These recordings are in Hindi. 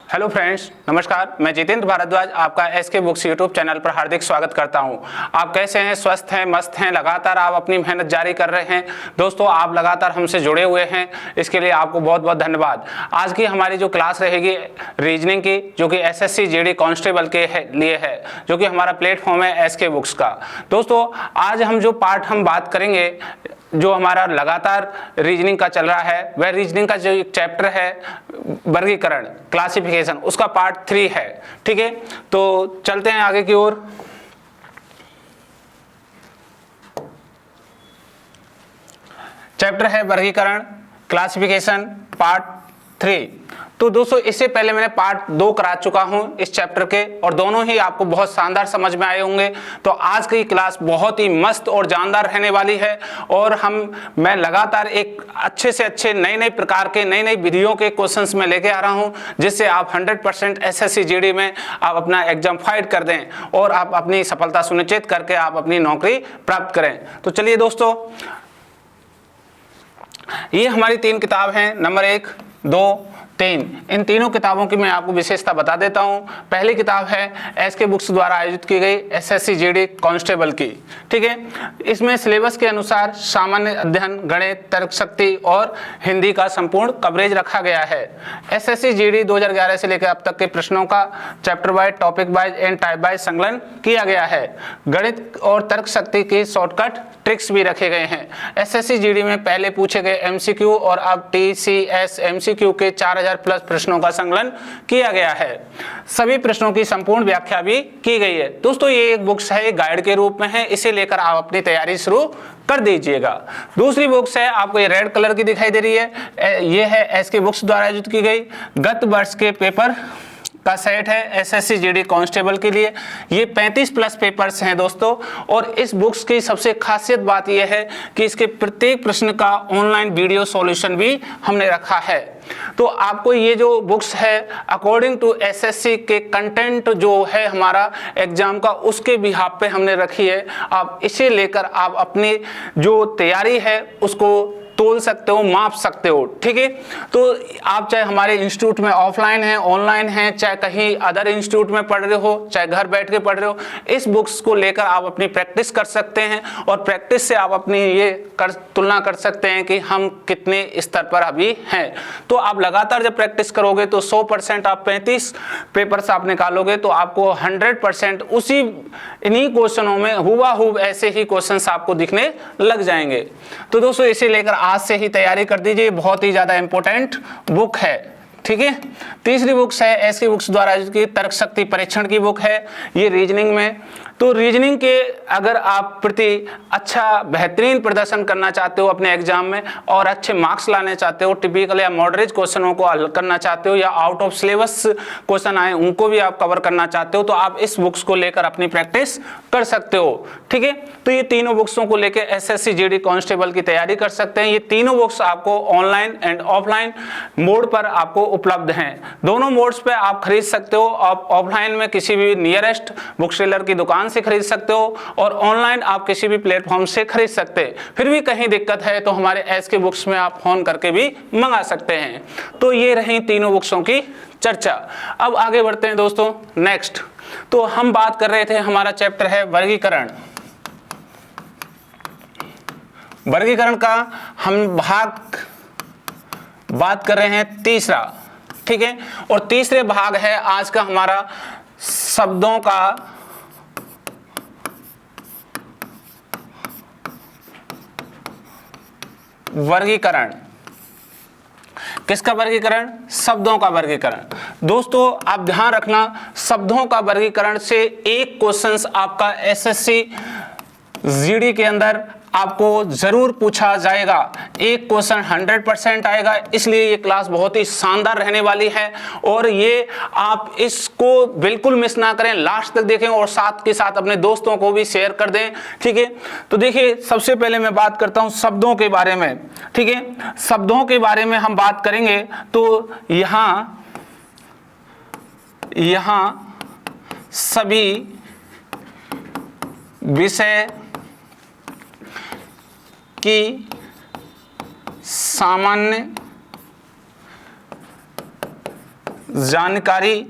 हेलो फ्रेंड्स, नमस्कार। मैं जितेंद्र भारद्वाज आपका एसके बुक्स यूट्यूब चैनल पर हार्दिक स्वागत करता हूं। आप कैसे हैं? स्वस्थ हैं? मस्त हैं? लगातार आप अपनी मेहनत जारी कर रहे हैं। दोस्तों, आप लगातार हमसे जुड़े हुए हैं, इसके लिए आपको बहुत बहुत धन्यवाद। आज की हमारी जो क्लास रहेगी रीजनिंग की, जो कि एसएससी जीडी कांस्टेबल के लिए है, जो कि हमारा प्लेटफॉर्म है एसके बुक्स का। दोस्तों, आज हम जो पार्ट हम बात करेंगे, जो हमारा लगातार रीजनिंग का चल रहा है, वह रीजनिंग का जो एक चैप्टर है वर्गीकरण, क्लासिफिकेशन, उसका पार्ट 3 है। ठीक है, तो चलते हैं आगे की ओर। चैप्टर है वर्गीकरण, क्लासिफिकेशन, पार्ट 3। तो दोस्तों, इससे पहले मैंने पार्ट 2 करा चुका हूं इस चैप्टर के, और दोनों ही आपको बहुत शानदार समझ में आए होंगे। तो आज की क्लास बहुत ही मस्त और जानदार रहने वाली है, और मैं लगातार एक अच्छे से अच्छे नए प्रकार के नई विधियों के क्वेश्चंस में लेके आ रहा हूं, जिससे आप 100% एसएससी जीडी में आप अपना एग्जाम फाइट कर दें और आप अपनी सफलता सुनिश्चित करके आप अपनी नौकरी प्राप्त करें। तो चलिए दोस्तों, ये हमारी 3 किताब हैं, नंबर 1, 2, 3। इन तीनों किताबों की मैं आपको विशेषता बता देता हूं। पहली किताब है एसके बुक्स द्वारा आयोजित की गई एसएससी जीडी कांस्टेबल की। ठीक है, इसमें सिलेबस के अनुसार सामान्य अध्ययन, गणित, तर्क शक्ति और हिंदी का संपूर्ण कवरेज रखा गया है। एसएससी जीडी 2011 से लेकर अब तक के प्रश्नों का chapter wise, topic wise and type wise संकलन किया गया है। गणित और तर्क शक्ति की शॉर्टकट ट्रिक्स भी रखे गए हैं। एसएससी जीडी में पहले पूछे गए एमसीक्यू और अब टीसीएस एमसीक्यू के 4000 प्लस प्रश्नों का संकलन किया गया है। सभी प्रश्नों की संपूर्ण व्याख्या भी की गई है। दोस्तों, ये एक बुक्स है, गाइड के रूप में है, इसे लेकर आप अपनी तैयारी शुरू कर दीजिएगा। दूसरी बुक्स है, आपको ये रेड कलर की दिखाई दे रही है, ये है एसके बुक्स द्वारा आयोजित की गई गत वर्ष के पेपर का सेट है एसएससी जीडी कांस्टेबल के लिए। ये 35 प्लस पेपर्स हैं दोस्तों, और इस बुक्स की सबसे खासियत बात यह है कि इसके प्रत्येक प्रश्न का ऑनलाइन वीडियो सॉल्यूशन भी हमने रखा है। तो आपको ये जो बुक्स है अकॉर्डिंग टू एसएससी के कंटेंट जो है हमारा एग्जाम का, उसके बिहाफ पे हमने रखी है। आप इसे लेकर आप अपनी जो तैयारी है उसको तोल सकते हो, माप सकते हो। ठीक है, तो आप चाहे हमारे इंस्टीट्यूट में ऑफलाइन है, ऑनलाइन है, चाहे कहीं अदर इंस्टीट्यूट में पढ़ रहे हो, चाहे घर बैठ के पढ़ रहे हो, इस बुक्स को लेकर आप अपनी प्रैक्टिस कर सकते हैं, और प्रैक्टिस से आप अपनी ये तुलना कर सकते हैं कि हम कितने स्तर पर अभी हैं। तो आप लगातार जब प्रैक्टिस करोगे तो 100% आप 35 पेपर्स आप निकालोगे, तो आपको 100% उसी इन्हीं क्वेश्चनों में हुबहू ऐसे ही क्वेश्चंस आपको दिखने लग जाएंगे। तो दोस्तों, इसे लेकर आज से ही तैयारी कर दीजिए, बहुत ही ज्यादा इंपॉर्टेंट बुक है। ठीक है, तीसरी बुक्स है एसके बुक्स द्वारा की तर्क शक्ति परीक्षण की बुक है। ये रीजनिंग में, तो रीजनिंग के अगर आप प्रति अच्छा बेहतरीन प्रदर्शन करना चाहते हो अपने एग्जाम में, और अच्छे मार्क्स लाने चाहते हो, टिपिकल या मॉडरेट क्वेश्चनों को हल करना चाहते हो, या आउट ऑफ सिलेबस क्वेश्चन आए उनको भी आप कवर करना चाहते हो, तो आप इस बुक्स को लेकर अपनी प्रैक्टिस कर सकते हो। ठीक है, तो ये तीनों बुक्सों को लेकर एसएससी जीडी कांस्टेबल की तैयारी कर सकते हैं। ये तीनों बुक्स आपको ऑनलाइन एंड ऑफलाइन मोड पर आपको उपलब्ध हैं। दोनों मोड्स पे आप खरीद सकते हो। आप ऑफलाइन में किसी भी नियरेस्ट बुक सेलर की दुकान से खरीद सकते हो, और ऑनलाइन आप किसी भी प्लेटफॉर्म से खरीद सकते हैं। फिर भी कहीं दिक्कत है तो हमारे एसके बुक्स में आप फोन करके भी मंगा सकते हैं। तो ये रही तीनों बुक्सों की चर्चा। अब आगे बढ़ते हैं दोस्तों, नेक्स्ट। तो हम बात कर रहे थे, हमारा चैप्टर है वर्गीकरण। वर्गीकरण का हम भाग बात कर रहे हैं तीसरा। ठीक है, और तीसरे भाग है आज का हमारा शब्दों का वर्गीकरण। किसका वर्गीकरण? शब्दों का वर्गीकरण। दोस्तों, आप ध्यान रखना, शब्दों का वर्गीकरण से एक क्वेश्चंस आपका एसएससी जीडी के अंदर आपको जरूर पूछा जाएगा। एक क्वेश्चन 100% आएगा, इसलिए ये क्लास बहुत ही शानदार रहने वाली है, और ये आप इसको बिल्कुल मिस ना करें, लास्ट तक देखें और साथ के साथ अपने दोस्तों को भी शेयर कर दें। ठीक है, तो देखिए, सबसे पहले मैं बात करता हूं शब्दों के बारे में। ठीक है, शब्दों के बारे में हम बात करेंगे तो यहां सभी विषय की सामान्य जानकारी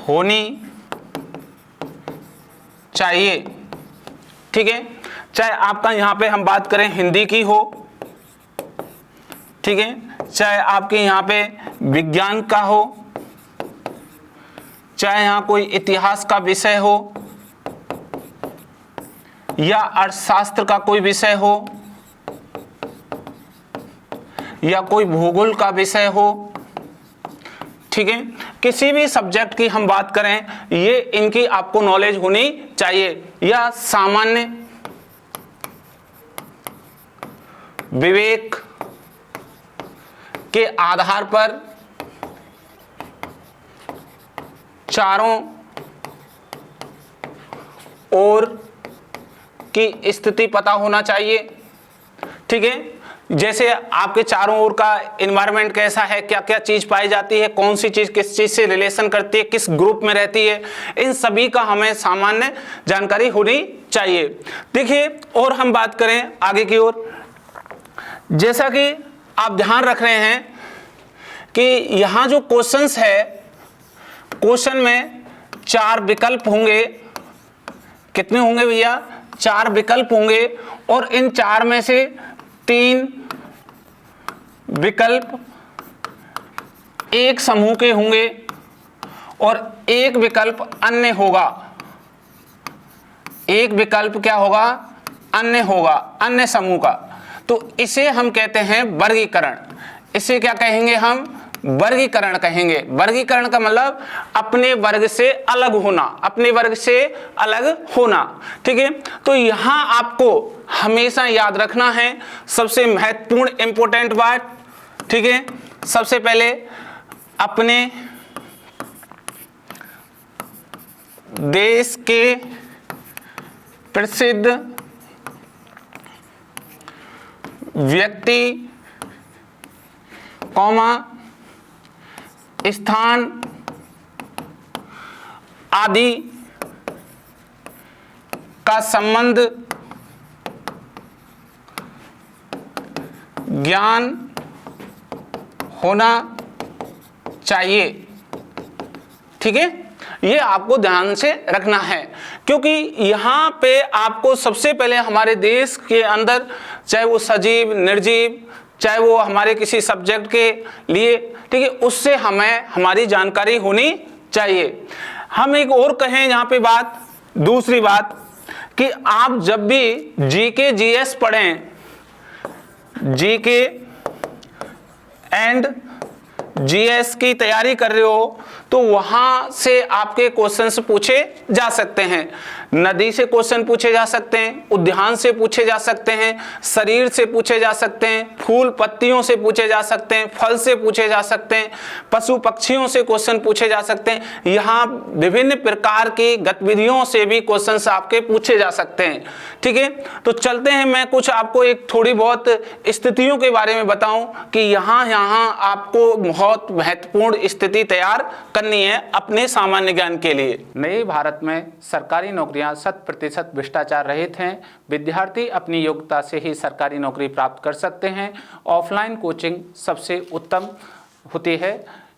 होनी चाहिए। ठीक है, चाहे आपका यहाँ पे हम बात करें हिंदी की हो, ठीक है, चाहे आपके यहाँ पे विज्ञान का हो, चाहे यहाँ कोई इतिहास का विषय हो या अर्थशास्त्र का कोई विषय हो या कोई भूगोल का विषय हो, ठीक है, किसी भी सब्जेक्ट की हम बात करें, ये इनकी आपको नॉलेज होनी चाहिए। या सामान्य विवेक के आधार पर चारों ओर की स्थिति पता होना चाहिए। ठीक है, जैसे आपके चारों ओर का एनवायरनमेंट कैसा है, क्या क्या चीज पाई जाती है, कौन सी चीज किस चीज से रिलेशन करती है, किस ग्रुप में रहती है, इन सभी का हमें सामान्य जानकारी होनी चाहिए। देखिए, और हम बात करें आगे की ओर, जैसा कि आप ध्यान रख रहे हैं कि यहां जो क्वेश्चंस है, क्वेश्चन में 4 विकल्प होंगे। कितने होंगे भैया? 4 विकल्प होंगे, और इन 4 में से 3 विकल्प एक समूह के होंगे और एक विकल्प अन्य होगा। एक विकल्प क्या होगा? अन्य होगा, अन्य समूह का। तो इसे हम कहते हैं वर्गीकरण। इसे क्या कहेंगे हम? वर्गीकरण कहेंगे। वर्गीकरण का मतलब अपने वर्ग से अलग होना, अपने वर्ग से अलग होना। ठीक है, तो यहां आपको हमेशा याद रखना है सबसे महत्वपूर्ण इंपॉर्टेंट बात। ठीक है, सबसे पहले अपने देश के प्रसिद्ध व्यक्ति कौमा स्थान आदि का संबंध ज्ञान होना चाहिए। ठीक है, ये आपको ध्यान से रखना है, क्योंकि यहाँ पे आपको सबसे पहले हमारे देश के अंदर, चाहे वो सजीव निर्जीव, चाहे वो हमारे किसी सब्जेक्ट के लिए, ठीक है, उससे हमें हमारी जानकारी होनी चाहिए। हम एक और कहें यहाँ पे बात, दूसरी बात, कि आप जब भी जीके जीएस पढ़ें, जीके एंड जीएस की तैयारी कर रहे हो, तो वहां से आपके क्वेश्चंस पूछे जा सकते हैं। नदी से क्वेश्चन पूछे जा सकते हैं, उद्यान से पूछे जा सकते हैं, शरीर से पूछे जा सकते हैं, फूल पत्तियों से पूछे जा सकते हैं, फल से पूछे जा सकते हैं, पशु पक्षियों से क्वेश्चन पूछे जा सकते हैं। यहाँ विभिन्न प्रकार की गतिविधियों से भी क्वेश्चंस आपके पूछे जा सकते हैं। ठीक है, तो चलते हैं, मैं कुछ आपको एक थोड़ी बहुत स्थितियों के बारे में बताऊं कि यहाँ आपको बहुत महत्वपूर्ण स्थिति तैयार करनी है अपने सामान्य ज्ञान के लिए। नए भारत में सरकारी नौकरियां 100% भ्रष्टाचार रहित हैं। विद्यार्थी अपनी योग्यता से ही सरकारी नौकरी प्राप्त कर सकते हैं। ऑफलाइन कोचिंग सबसे उत्तम होती है,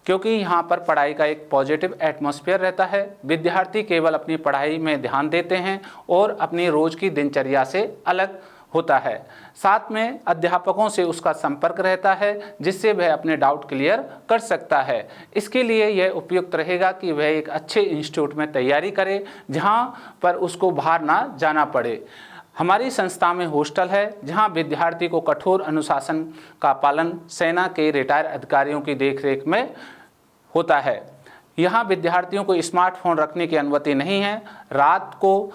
क्योंकि यहाँ पर पढ़ाई का एक पॉजिटिव एटमॉस्फेयर रहता है। विद्यार्थी केवल अपनी पढ़ाई में ध्यान देते हैं और अपनी रोज की दिनचर्या से अलग होता है। साथ में अध्यापकों से उसका संपर्क रहता है, जिससे वह अपने डाउट क्लियर कर सकता है। इसके लिए यह उपयुक्त रहेगा कि वह एक अच्छे इंस्टीट्यूट में तैयारी करे, जहाँ पर उसको बाहर ना जाना पड़े। हमारी संस्था में हॉस्टल है, जहां विद्यार्थी को कठोर अनुशासन का पालन सेना के रिटायर अधिकारियों की देखरेख में होता है। यहाँ विद्यार्थियों को स्मार्टफोन रखने की अनुमति नहीं है। रात को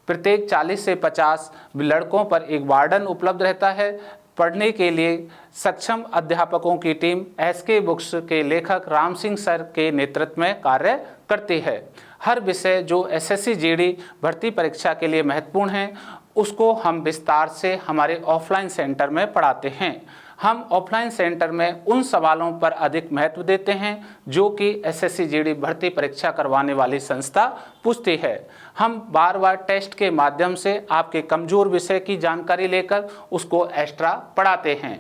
प्रत्येक 40 से 50 लड़कों पर एक वार्डन उपलब्ध रहता है। पढ़ने के लिए सक्षम अध्यापकों की टीम एसके बुक्स के लेखक राम सिंह सर के नेतृत्व में कार्य करती है। हर विषय जो एसएससी जीडी भर्ती परीक्षा के लिए महत्वपूर्ण है, उसको हम विस्तार से हमारे ऑफलाइन सेंटर में पढ़ाते हैं। हम ऑफलाइन सेंटर में उन सवालों पर अधिक महत्व देते हैं जो कि एसएससी जीडी भर्ती परीक्षा करवाने वाली संस्था पूछती है। हम बार बार टेस्ट के माध्यम से आपके कमजोर विषय की जानकारी लेकर उसको एक्स्ट्रा पढ़ाते हैं।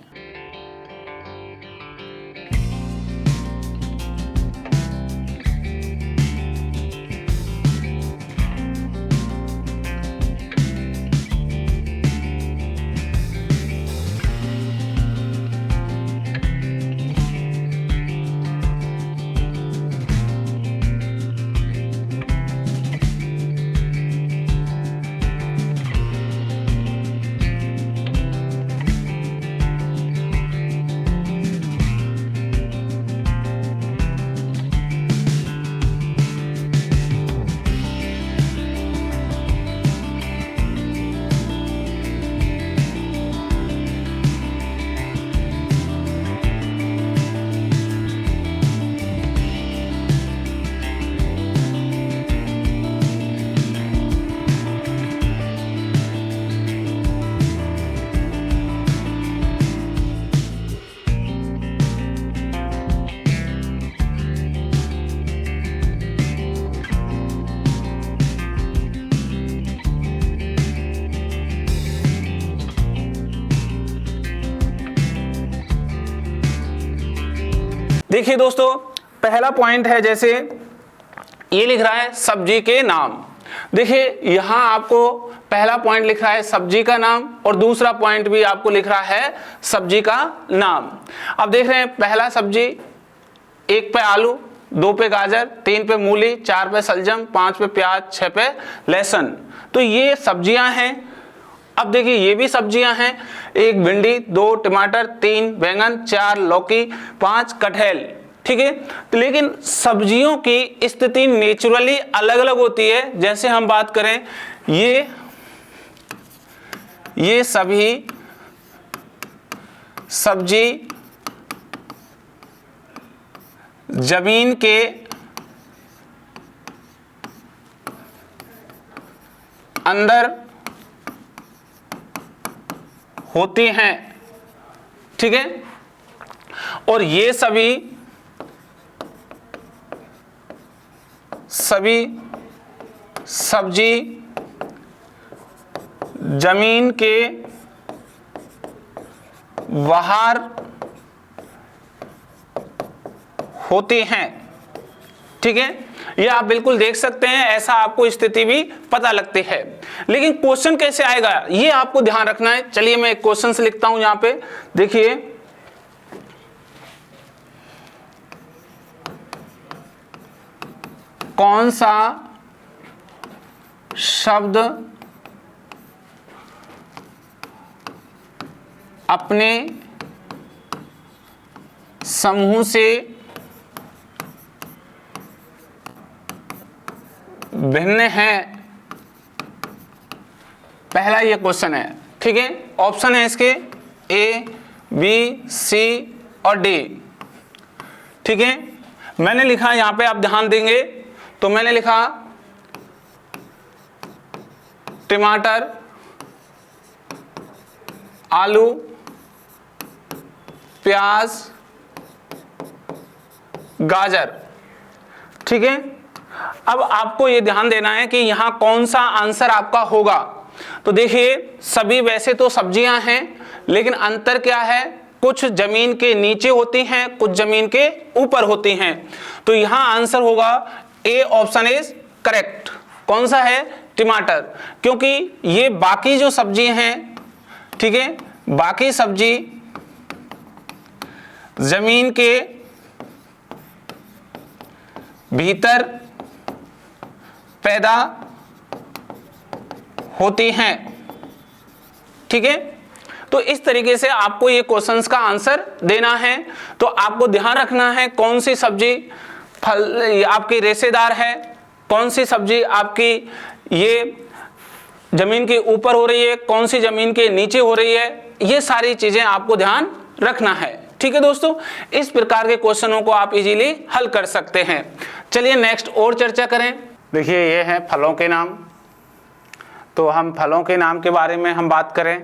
देखिए दोस्तों, पहला पॉइंट है, जैसे ये लिख रहा है सब्जी के नाम। देखिए यहां आपको पहला पॉइंट लिख रहा है सब्जी का नाम और दूसरा पॉइंट भी आपको लिख रहा है सब्जी का नाम। अब देख रहे हैं, पहला सब्जी, 1 पे आलू, 2 पे गाजर, 3 पे मूली, 4 पे सलजम, 5 पे प्याज, 6 पे लहसुन। तो ये सब्जियां हैं। अब देखिए ये भी सब्जियां हैं, 1 भिंडी, 2 टमाटर, 3 बैंगन, 4 लौकी, 5 कटहल। ठीक है, तो लेकिन सब्जियों की स्थिति नेचुरली अलग अलग होती है। जैसे हम बात करें, ये सभी सब्जी जमीन के अंदर होती हैं। ठीक है, और ये सभी सब्जी जमीन के बाहर होती हैं। ठीक है, ये आप बिल्कुल देख सकते हैं, ऐसा आपको स्थिति भी पता लगती है। लेकिन क्वेश्चन कैसे आएगा ये आपको ध्यान रखना है। चलिए मैं एक क्वेश्चन से लिखता हूं यहां पे। देखिए, कौन सा शब्द अपने समूह से भिन्न है? पहला ये क्वेश्चन है। ठीक है, ऑप्शन है इसके A, B, C और D। ठीक है, मैंने लिखा यहां पे, आप ध्यान देंगे तो मैंने लिखा टमाटर, आलू, प्याज, गाजर। ठीक है, अब आपको ये ध्यान देना है कि यहां कौन सा आंसर आपका होगा। तो देखिए, सभी वैसे तो सब्जियां हैं, लेकिन अंतर क्या है, कुछ जमीन के नीचे होती हैं, कुछ जमीन के ऊपर होती हैं। तो यहां आंसर होगा ए, ऑप्शन इज करेक्ट। कौन सा है? टमाटर, क्योंकि ये बाकी जो सब्जी हैं, ठीक है, बाकी सब्जी जमीन के भीतर पैदा होती हैं। ठीक है, तो इस तरीके से आपको ये क्वेश्चंस का आंसर देना है। तो आपको ध्यान रखना है कौन सी सब्जी फल आपकी रेशेदार है, कौन सी सब्जी आपकी ये जमीन के ऊपर हो रही है, कौन सी जमीन के नीचे हो रही है, ये सारी चीजें आपको ध्यान रखना है। ठीक है दोस्तों, इस प्रकार के क्वेश्चनों को आप इजीली हल कर सकते हैं। चलिए नेक्स्ट और चर्चा करें। देखिए, ये हैं फलों के नाम। तो हम फलों के नाम के बारे में हम बात करें,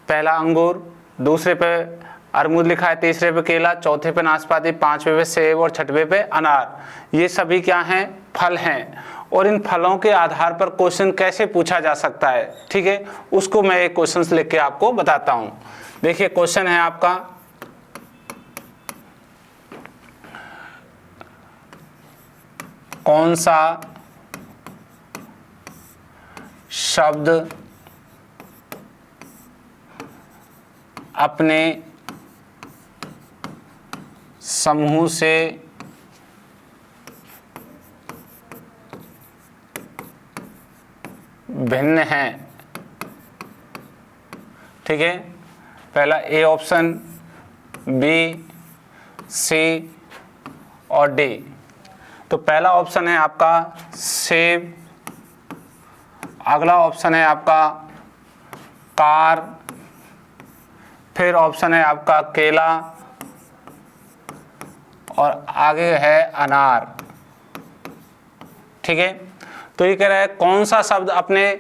पहला अंगूर, दूसरे पे अमरूद लिखा है, तीसरे पे केला, चौथे पे नाशपाती, पांचवे पे सेब और छठवें पे अनार। ये सभी क्या हैं? फल हैं। और इन फलों के आधार पर क्वेश्चन कैसे पूछा जा सकता है, ठीक है, उसको मैं एक क्वेश्चन लिख के आपको बताता हूं। देखिए, क्वेश्चन है आपका, कौन सा शब्द अपने समूह से भिन्न है? ठीक है, पहला ए ऑप्शन, बी, सी और डी। तो पहला ऑप्शन है आपका सेब, अगला ऑप्शन है आपका कार, फिर ऑप्शन है आपका केला और आगे है अनार। ठीक है, तो ये कह रहा है कौन सा शब्द अपने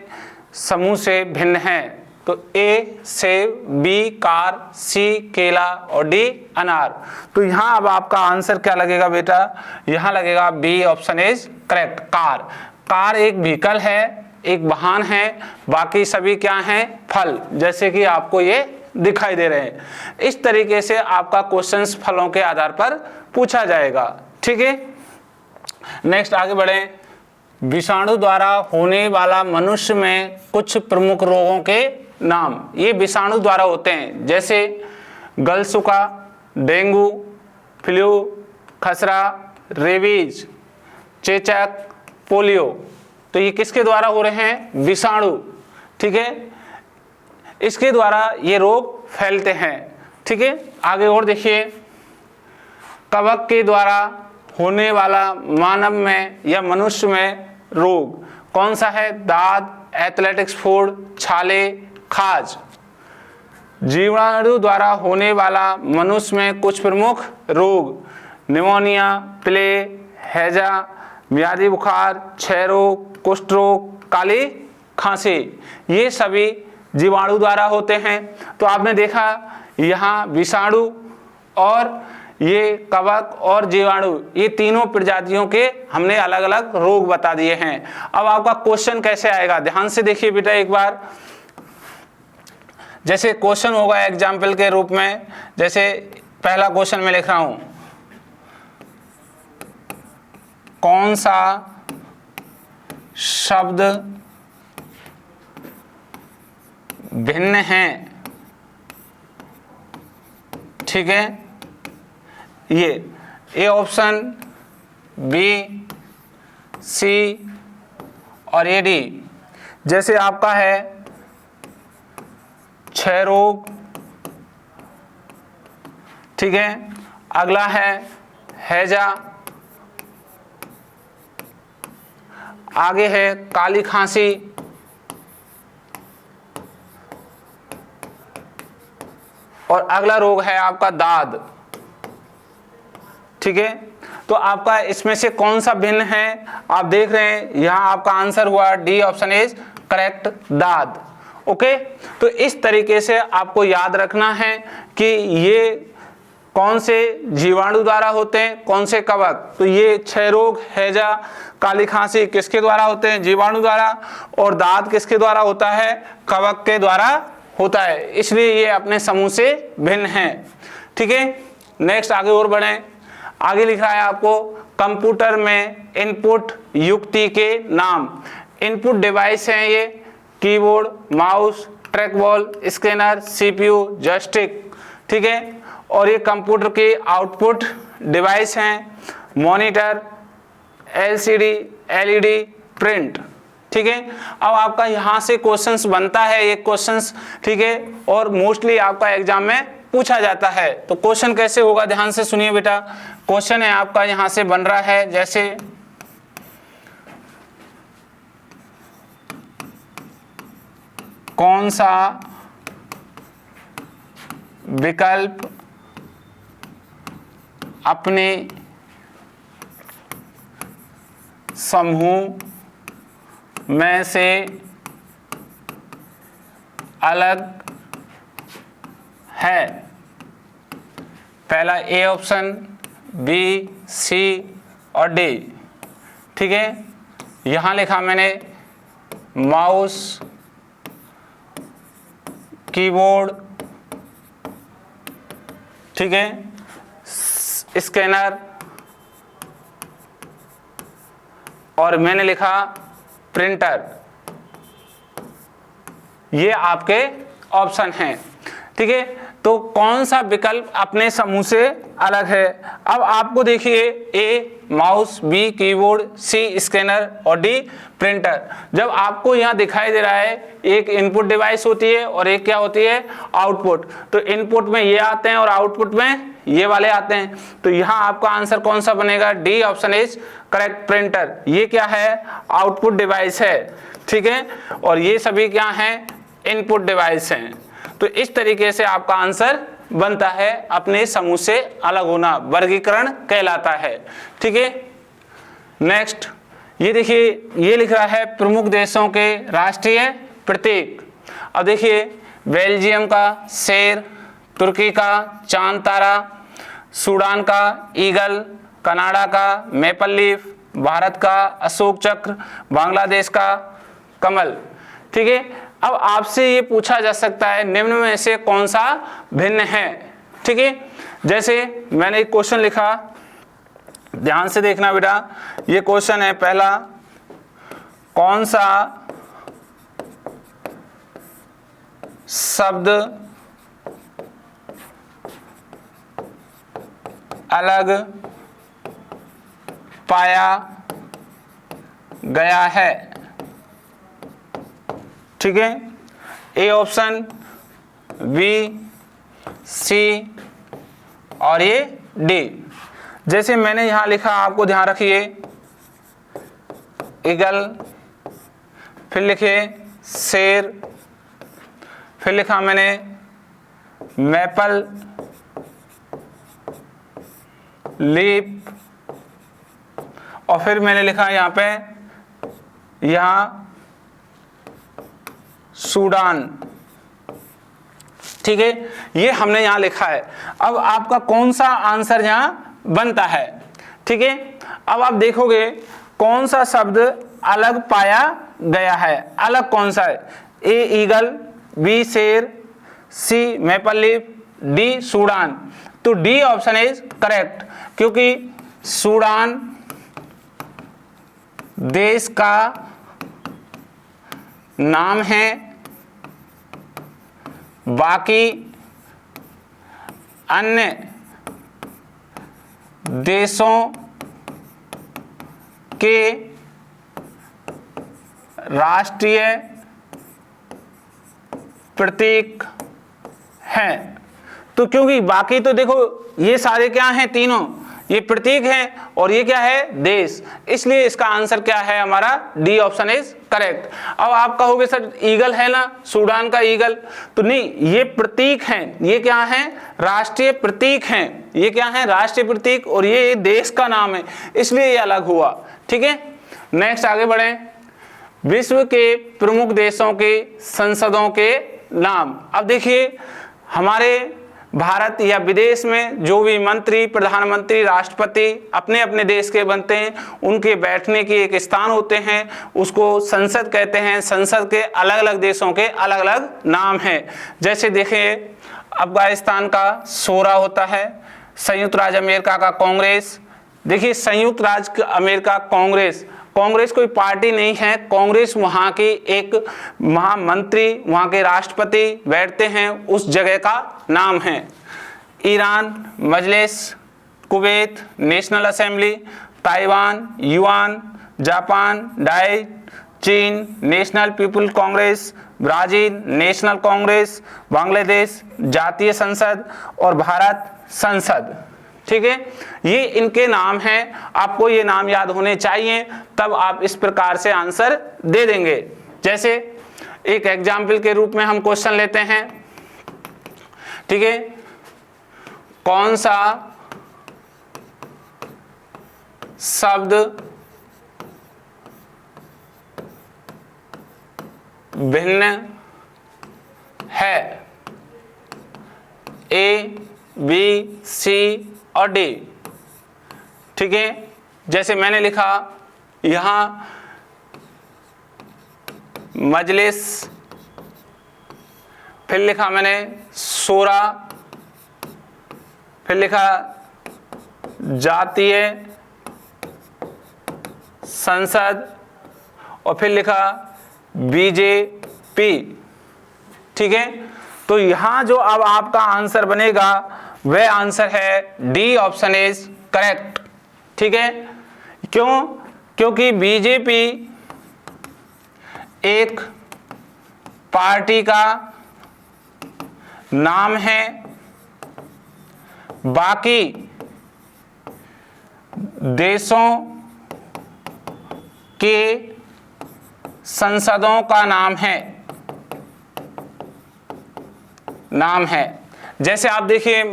समूह से भिन्न है? तो ए सेब, बी कार, सी केला और डी अनार। तो यहाँ अब आपका आंसर क्या लगेगा बेटा? यहाँ लगेगा B, option is correct, car. Car एक व्हीकल है, एक वाहन है, बाकी सभी क्या हैं? फल, जैसे कि आपको ये दिखाई दे रहे हैं। इस तरीके से आपका क्वेश्चंस फलों के आधार पर पूछा जाएगा। ठीक है, नेक्स्ट आगे बढ़े। विषाणु द्वारा होने वाला मनुष्य में कुछ प्रमुख रोगों के नाम। ये विषाणु द्वारा होते हैं, जैसे गलसुका, डेंगू, फ्लू, खसरा, रेबीज, चेचक, पोलियो। तो ये किसके द्वारा हो रहे हैं? विषाणु। ठीक है, इसके द्वारा ये रोग फैलते हैं। ठीक है, आगे और देखिए। कवक के द्वारा होने वाला मानव में या मनुष्य में रोग कौन सा है? दाद, एथलेटिक्स फूड, छाले, खाज। जीवाणु द्वारा होने वाला मनुष्य में कुछ प्रमुख रोग, निमोनिया, प्ले, हैजा, मियादी बुखार, क्षय रोग, कुष्ठ रोग, काली खांसी। ये सभी जीवाणु द्वारा होते हैं। तो आपने देखा यहाँ विषाणु और ये कवक और जीवाणु, ये तीनों प्रजातियों के हमने अलग अलग रोग बता दिए हैं। अब आपका क्वेश्चन कैसे आएगा, ध्यान से देखिए बेटा एक बार। जैसे क्वेश्चन होगा एग्जाम्पल के रूप में, जैसे पहला क्वेश्चन में लिख रहा हूं, कौन सा शब्द भिन्न है? ठीक है, ये ए ऑप्शन, बी, सी और ए डी। जैसे आपका है क्षय रोग। ठीक है, अगला है हैजा, आगे है काली खांसी, और अगला रोग है आपका दाद। ठीक है, तो आपका इसमें से कौन सा भिन्न है? आप देख रहे हैं यहां आपका आंसर हुआ डी ऑप्शन इज करेक्ट, दाद। ओके, तो इस तरीके से आपको याद रखना है कि ये कौन से जीवाणु द्वारा होते हैं, कौन से कवक। तो ये क्षय रोग, हैजा, काली खांसी किसके द्वारा होते हैं? जीवाणु द्वारा। और दाद किसके द्वारा होता है? कवक के द्वारा होता है, इसलिए ये अपने समूह से भिन्न हैं। ठीक है, नेक्स्ट आगे और बढ़ें। आगे लिखा है आपको कंप्यूटर में इनपुट युक्ति के नाम। इनपुट डिवाइस हैं ये keyboard, mouse, track ball, scanner, CPU, joystick. ठीक है, और ये कंप्यूटर के आउटपुट डिवाइस हैं मॉनिटर, एलसीडी, एलईडी, प्रिंट। ठीक है, अब आपका यहाँ से क्वेश्चंस बनता है एक क्वेश्चंस। ठीक है, और मोस्टली आपका एग्जाम में पूछा जाता है। तो क्वेश्चन कैसे होगा, ध्यान से सुनिए बेटा। क्वेश्चन है आपका यहाँ से बन रहा है, जैसे कौन सा विकल्प अपने समूह में से अलग है? पहला ए ऑप्शन, बी, सी और डी। ठीक है, यहाँ लिखा मैंने माउस, कीबोर्ड, ठीक है, स्कैनर, और मैंने लिखा प्रिंटर। ये आपके ऑप्शन हैं। ठीक है, तो कौन सा विकल्प अपने समूह से अलग है? अब आपको देखिए A mouse, B keyboard, C scanner और डी प्रिंटर। जब आपको यहाँ दिखाई दे रहा है एक इनपुट डिवाइस होती है और एक क्या होती है? आउटपुट। तो इनपुट में ये आते हैं और आउटपुट में ये वाले आते हैं। तो यहाँ आपका आंसर कौन सा बनेगा? D option is correct, printer. ये क्या है? आउटपुट डिवाइस है। ठीक है, और ये सभी क्या हैं? इनपुट डिवाइस हैं। तो इस तरीके से आपका आंसर बनता है अपने समूह से अलग होना, वर्गीकरण कहलाता है। ठीक है, नेक्स्ट ये देखिए, ये लिख रहा है प्रमुख देशों के राष्ट्रीय प्रतीक। अब देखिए बेल्जियम का शेर, तुर्की का चांद तारा, सूडान का ईगल, कनाडा का मेपल लीफ, भारत का अशोक चक्र, बांग्लादेश का कमल। ठीक है, अब आपसे ये पूछा जा सकता है निम्न में से कौन सा भिन्न है। ठीक है, जैसे मैंने एक क्वेश्चन लिखा, ध्यान से देखना बेटा, ये क्वेश्चन है पहला, कौन सा शब्द अलग पाया गया है। ठीक है, ए ऑप्शन, बी, सी और ये डी। जैसे मैंने यहां लिखा, आपको ध्यान रखिए, ईगल, फिर लिखे शेर, फिर लिखा मैंने मैपल लीफ, और फिर मैंने लिखा यहाँ पे, यहाँ सूडान। ठीक है, ये हमने यहाँ लिखा है। अब आपका कौन सा आंसर यहाँ बनता है। ठीक है, अब आप देखोगे कौन सा शब्द अलग पाया गया है। अलग कौन सा है? ए ईगल, बी शेर, सी मैपल लीफ, डी सूडान। तो डी ऑप्शन इज करेक्ट, क्योंकि सूडान देश का नाम है, बाकी अन्य देशों के राष्ट्रीय प्रतीक हैं। तो क्योंकि बाकी तो देखो ये सारे क्या हैं, तीनों ये प्रतीक हैं, और ये क्या है, देश, इसलिए इसका आंसर क्या है हमारा, डी ऑप्शन इज करेक्ट। अब आप कहोगे सर ईगल है ना, सूडान का ईगल, तो नहीं, ये प्रतीक हैं, ये क्या हैं, राष्ट्रीय प्रतीक हैं, ये क्या है, राष्ट्रीय प्रतीक, और ये देश का नाम है, इसलिए ये अलग हुआ। ठीक है, नेक्स्ट आगे बढ़े। विश्व के प्रमुख देशों के संसदों के नाम। अब देखिए, हमारे भारत या विदेश में जो भी मंत्री, प्रधानमंत्री, राष्ट्रपति अपने अपने देश के बनते हैं, उनके बैठने की एक स्थान होते हैं, उसको संसद कहते हैं। संसद के अलग अलग देशों के अलग अलग नाम हैं। जैसे देखिए, अफगानिस्तान का शोरा होता है, संयुक्त राज्य अमेरिका का कांग्रेस। देखिए, संयुक्त राज्य अमेरिका कांग्रेस, कांग्रेस कोई पार्टी नहीं है, कांग्रेस वहाँ की एक महामंत्री, वहाँ के राष्ट्रपति बैठते हैं, उस जगह का नाम है। Iran Majlis, Kuwait national assembly, Taiwan Yuan, Japan Diet, China national people congress, Brazil national congress, Bangladesh Jatiya Sangsad और भारत संसद। ठीक है, ये इनके नाम हैं, आपको ये नाम याद होने चाहिए, तब आप इस प्रकार से आंसर दे देंगे। जैसे एक एग्जाम्पल के रूप में हम क्वेश्चन लेते हैं। ठीक है, कौन सा शब्द भिन्न है, ए, बी, सी और डी। ठीक है, जैसे मैंने लिखा यहां मजलिस, फिर लिखा मैंने शोरा, फिर लिखा जातीय संसद और फिर लिखा बीजेपी। ठीक है, तो यहां जो अब आपका आंसर बनेगा वह आंसर है डी ऑप्शन इज करेक्ट। ठीक है, क्यों? क्योंकि बीजेपी एक पार्टी का नाम है, बाकी देशों के संसदों का नाम है। जैसे आप देखिए,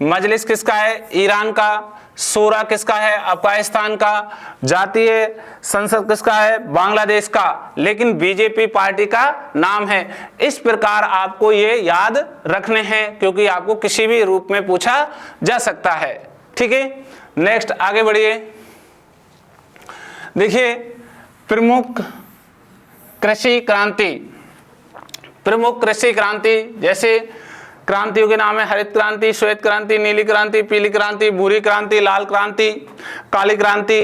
मजलिस किसका है, ईरान का, शोरा किसका है, अफगानिस्तान का, जातीय संसद किसका है, बांग्लादेश का, लेकिन बीजेपी पार्टी का नाम है। इस प्रकार आपको ये याद रखने हैं, क्योंकि आपको किसी भी रूप में पूछा जा सकता है। ठीक है, नेक्स्ट आगे बढ़िए। देखिए, प्रमुख कृषि क्रांति। प्रमुख कृषि क्रांति, जैसे क्रांतियों के नाम है हरित क्रांति, श्वेत क्रांति, नीली क्रांति, पीली क्रांति, भूरी क्रांति, लाल क्रांति, काली क्रांति,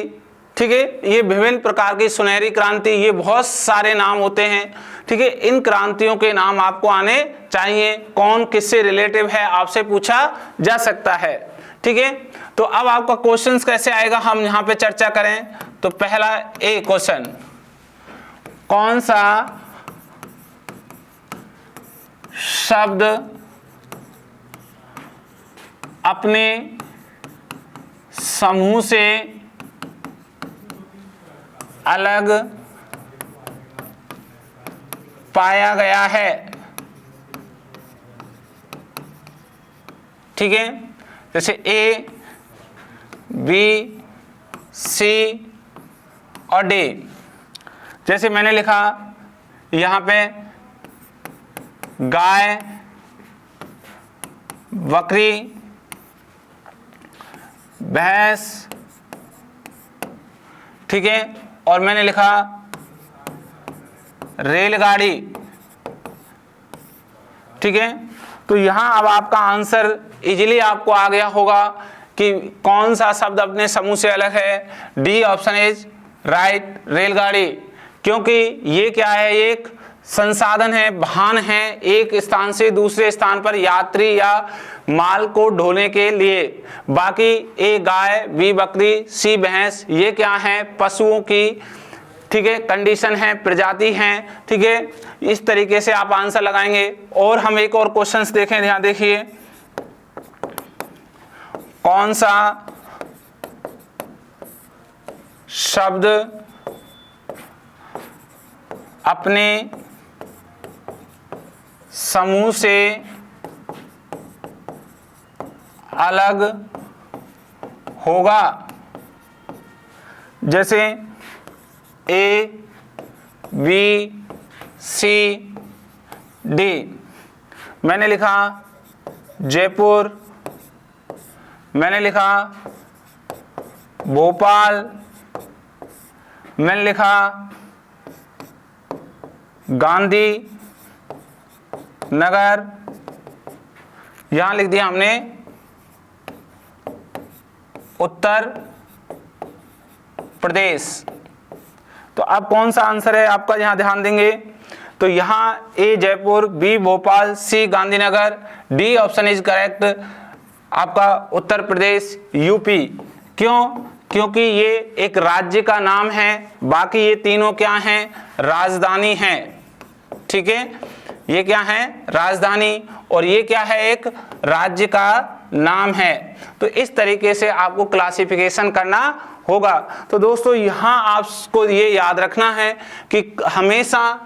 ठीक है। ये विभिन्न प्रकार की सुनहरी क्रांति, ये बहुत सारे नाम होते हैं, ठीक है। इन क्रांतियों के नाम आपको आने चाहिए, कौन किससे रिलेटिव है आपसे पूछा जा सकता है, ठीक है। तो अब आपका क्वेश्चंस कैसे आएगा हम यहाँ पे चर्चा करें। तो पहला ए क्वेश्चन, कौन सा शब्द अपने समूह से अलग पाया गया है, ठीक है। जैसे ए, बी, सी और डी। जैसे मैंने लिखा यहाँ पे गाय, बकरी, भैंस, ठीक है। और मैंने लिखा रेलगाड़ी, ठीक है। तो यहां अब आपका आंसर इजीली आपको आ गया होगा कि कौन सा शब्द अपने समूह से अलग है। डी ऑप्शन इज राइट, रेलगाड़ी, क्योंकि ये क्या है, एक संसाधन है, वाहन है, एक स्थान से दूसरे स्थान पर यात्री या माल को ढोने के लिए। बाकी ए गाय, बी बकरी, सी भैंस, ये क्या है, पशुओं की, ठीक है, कंडीशन है, प्रजाति है, ठीक है। इस तरीके से आप आंसर लगाएंगे। और हम एक और क्वेश्चंस देखें, ध्यान देखिए, कौन सा शब्द अपने समूह से अलग होगा। जैसे ए, बी, सी, डी। मैंने लिखा जयपुर, मैंने लिखा भोपाल, मैंने लिखा गांधी नगर, यहां लिख दिया हमने उत्तर प्रदेश। तो अब कौन सा आंसर है आपका, यहां ध्यान देंगे तो यहां A Jaipur, B Bhopal, C Gandhinagar, D option is correct, आपका उत्तर प्रदेश, यूपी। क्यों? क्योंकि ये एक राज्य का नाम है, बाकी ये तीनों क्या हैं, राजधानी हैं, ठीक है। ये क्या है, राजधानी, और ये क्या है, एक राज्य का नाम है। तो इस तरीके से आपको क्लासिफिकेशन करना होगा। तो दोस्तों यहाँ आपको ये याद रखना है कि हमेशा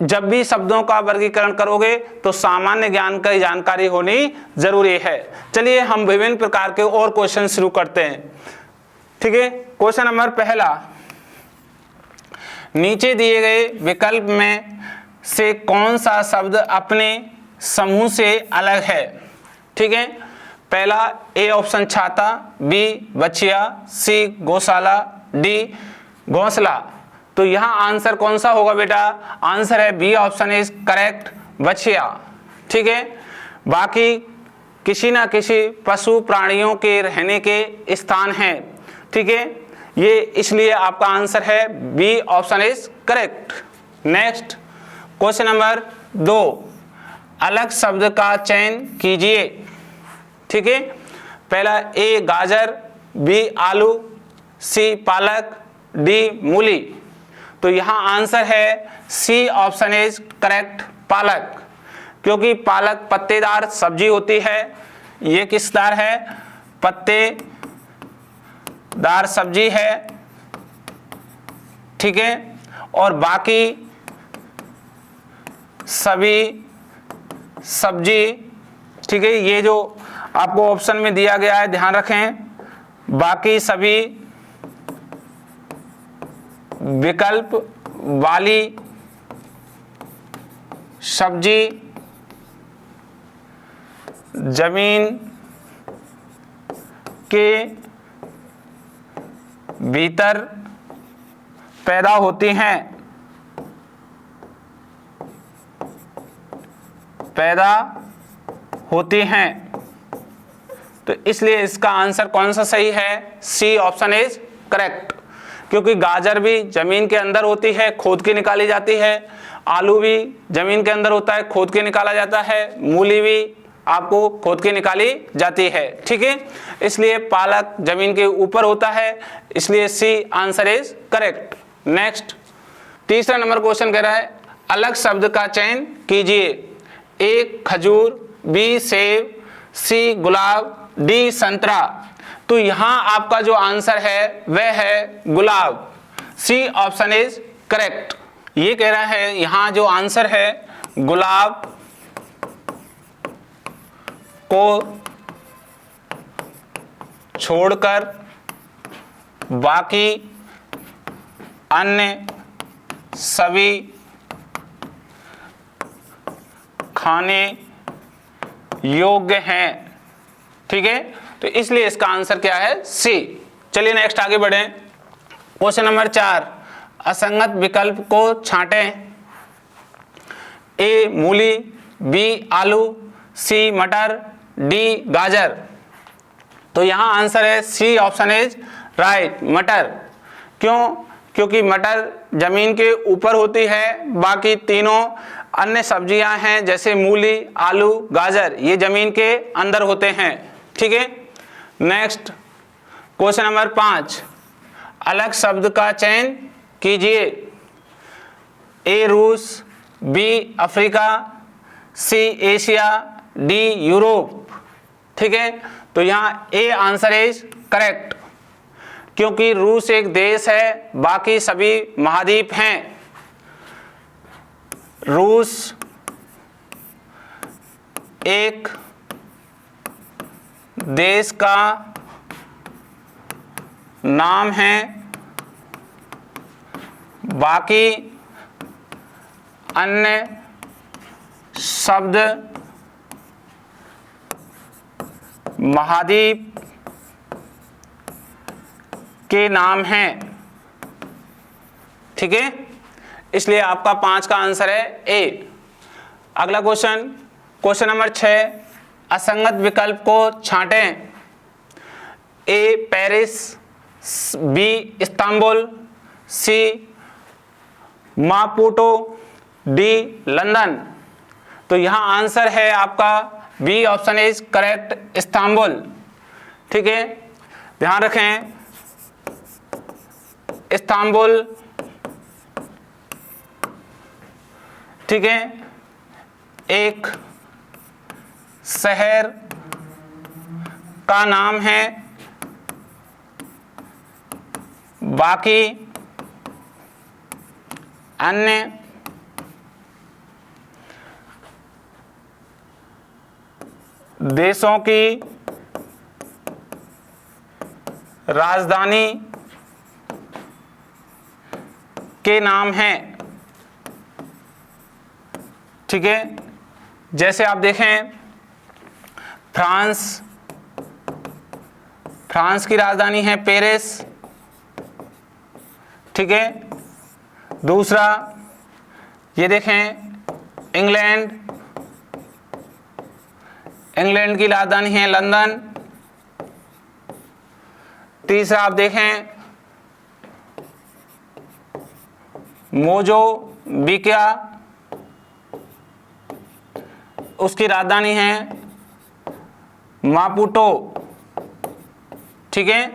जब भी शब्दों का वर्गीकरण करोगे तो सामान्य ज्ञान की जानकारी होनी जरूरी है। चलिए हम विभिन्न प्रकार के और क्वेश्चन शुरू करते हैं, ठीक है। क्वेश्चन नंबर पहला, नीचे दिए गए विकल्प में से कौन सा शब्द अपने समूह से अलग है, ठीक है। पहला ए ऑप्शन छाता, बी बछिया, सी गौशाला, डी घोंसला। तो यहाँ आंसर कौन सा होगा बेटा, आंसर है बी ऑप्शन इज करेक्ट, बछिया, ठीक है। बाकी किसी ना किसी पशु प्राणियों के रहने के स्थान हैं, ठीक है। ये इसलिए आपका आंसर है B option is correct. Next question number 2, अलग शब्द का चयन कीजिए, ठीक है। पहला ए गाजर, बी आलू, सी पालक, डी मूली। तो यहाँ आंसर है सी ऑप्शन इज करेक्ट, पालक, क्योंकि पालक पत्तेदार सब्जी होती है। ये किसदार है, पत्तेदार सब्जी है, ठीक है। और बाकी सभी सब्जी, ठीक है, ये जो आपको ऑप्शन में दिया गया है ध्यान रखें, बाकी सभी विकल्प वाली सब्जी जमीन के भीतर पैदा होती हैं, पैदा होती हैं। तो इसलिए इसका आंसर कौन सा सही है? सी ऑप्शन इज करेक्ट, क्योंकि गाजर भी जमीन के अंदर होती है, खोद के निकाली जाती है। आलू भी जमीन के अंदर होता है, खोद के निकाला जाता है। मूली भी आपको खोद के निकाली जाती है। ठीक है, इसलिए पालक जमीन के ऊपर होता है, इसलिए C answer is correct. Next, तीसरा नंबर क्वेश्चन कह रहा है अलग शब्द का चयन कीजिए। ए खजूर, बी सेब, सी गुलाब, डी संतरा। तो यहां आपका जो आंसर है वह है गुलाब। C option is correct. ये कह रहा है यहां जो आंसर है गुलाब को छोड़कर बाकी अन्य सभी खाने योग्य हैं। ठीक है, तो इसलिए इसका आंसर क्या है? सी। चलिए नेक्स्ट आगे बढ़ें। क्वेश्चन नंबर 4, असंगत विकल्प को छांटें। ए मूली, बी आलू, सी मटर, डी गाजर। तो यहां आंसर है सी ऑप्शन इज राइट, मटर। क्यों? क्योंकि मटर जमीन के ऊपर होती है, बाकी तीनों अन्य सब्जियां हैं जैसे मूली, आलू, गाजर, ये जमीन के अंदर होते हैं। ठीक है, नेक्स्ट क्वेश्चन नंबर 5, अलग शब्द का चयन कीजिए। ए रूस, B Africa, C Asia, D Europe. ठीक है, तो यहां ए आंसर इज करेक्ट, क्योंकि रूस एक देश है, बाकी सभी महाद्वीप हैं। रूस एक देश का नाम है, बाकी अन्य शब्द महाद्वीप के नाम हैं। ठीक है, इसलिए आपका 5 का आंसर है ए। अगला क्वेश्चन, क्वेश्चन नंबर 6, असंगत विकल्प को छांटें। A Paris, B Istanbul, C Maputo, D London. तो यहां आंसर है आपका B option is correct, Istanbul. ठीक है, ध्यान रखें इस्तांबुल, ठीक है, एक शहर का नाम है, बाकी अन्य देशों की राजधानी के नाम हैं। ठीक है, जैसे आप देखें फ्रांस की राजधानी है पेरिस। ठीक है, दूसरा ये देखें इंग्लैंड की राजधानी है लंदन। तीसरा आप देखें मोज़ाम्बिक, उसकी राजधानी है मापुटो। ठीक है,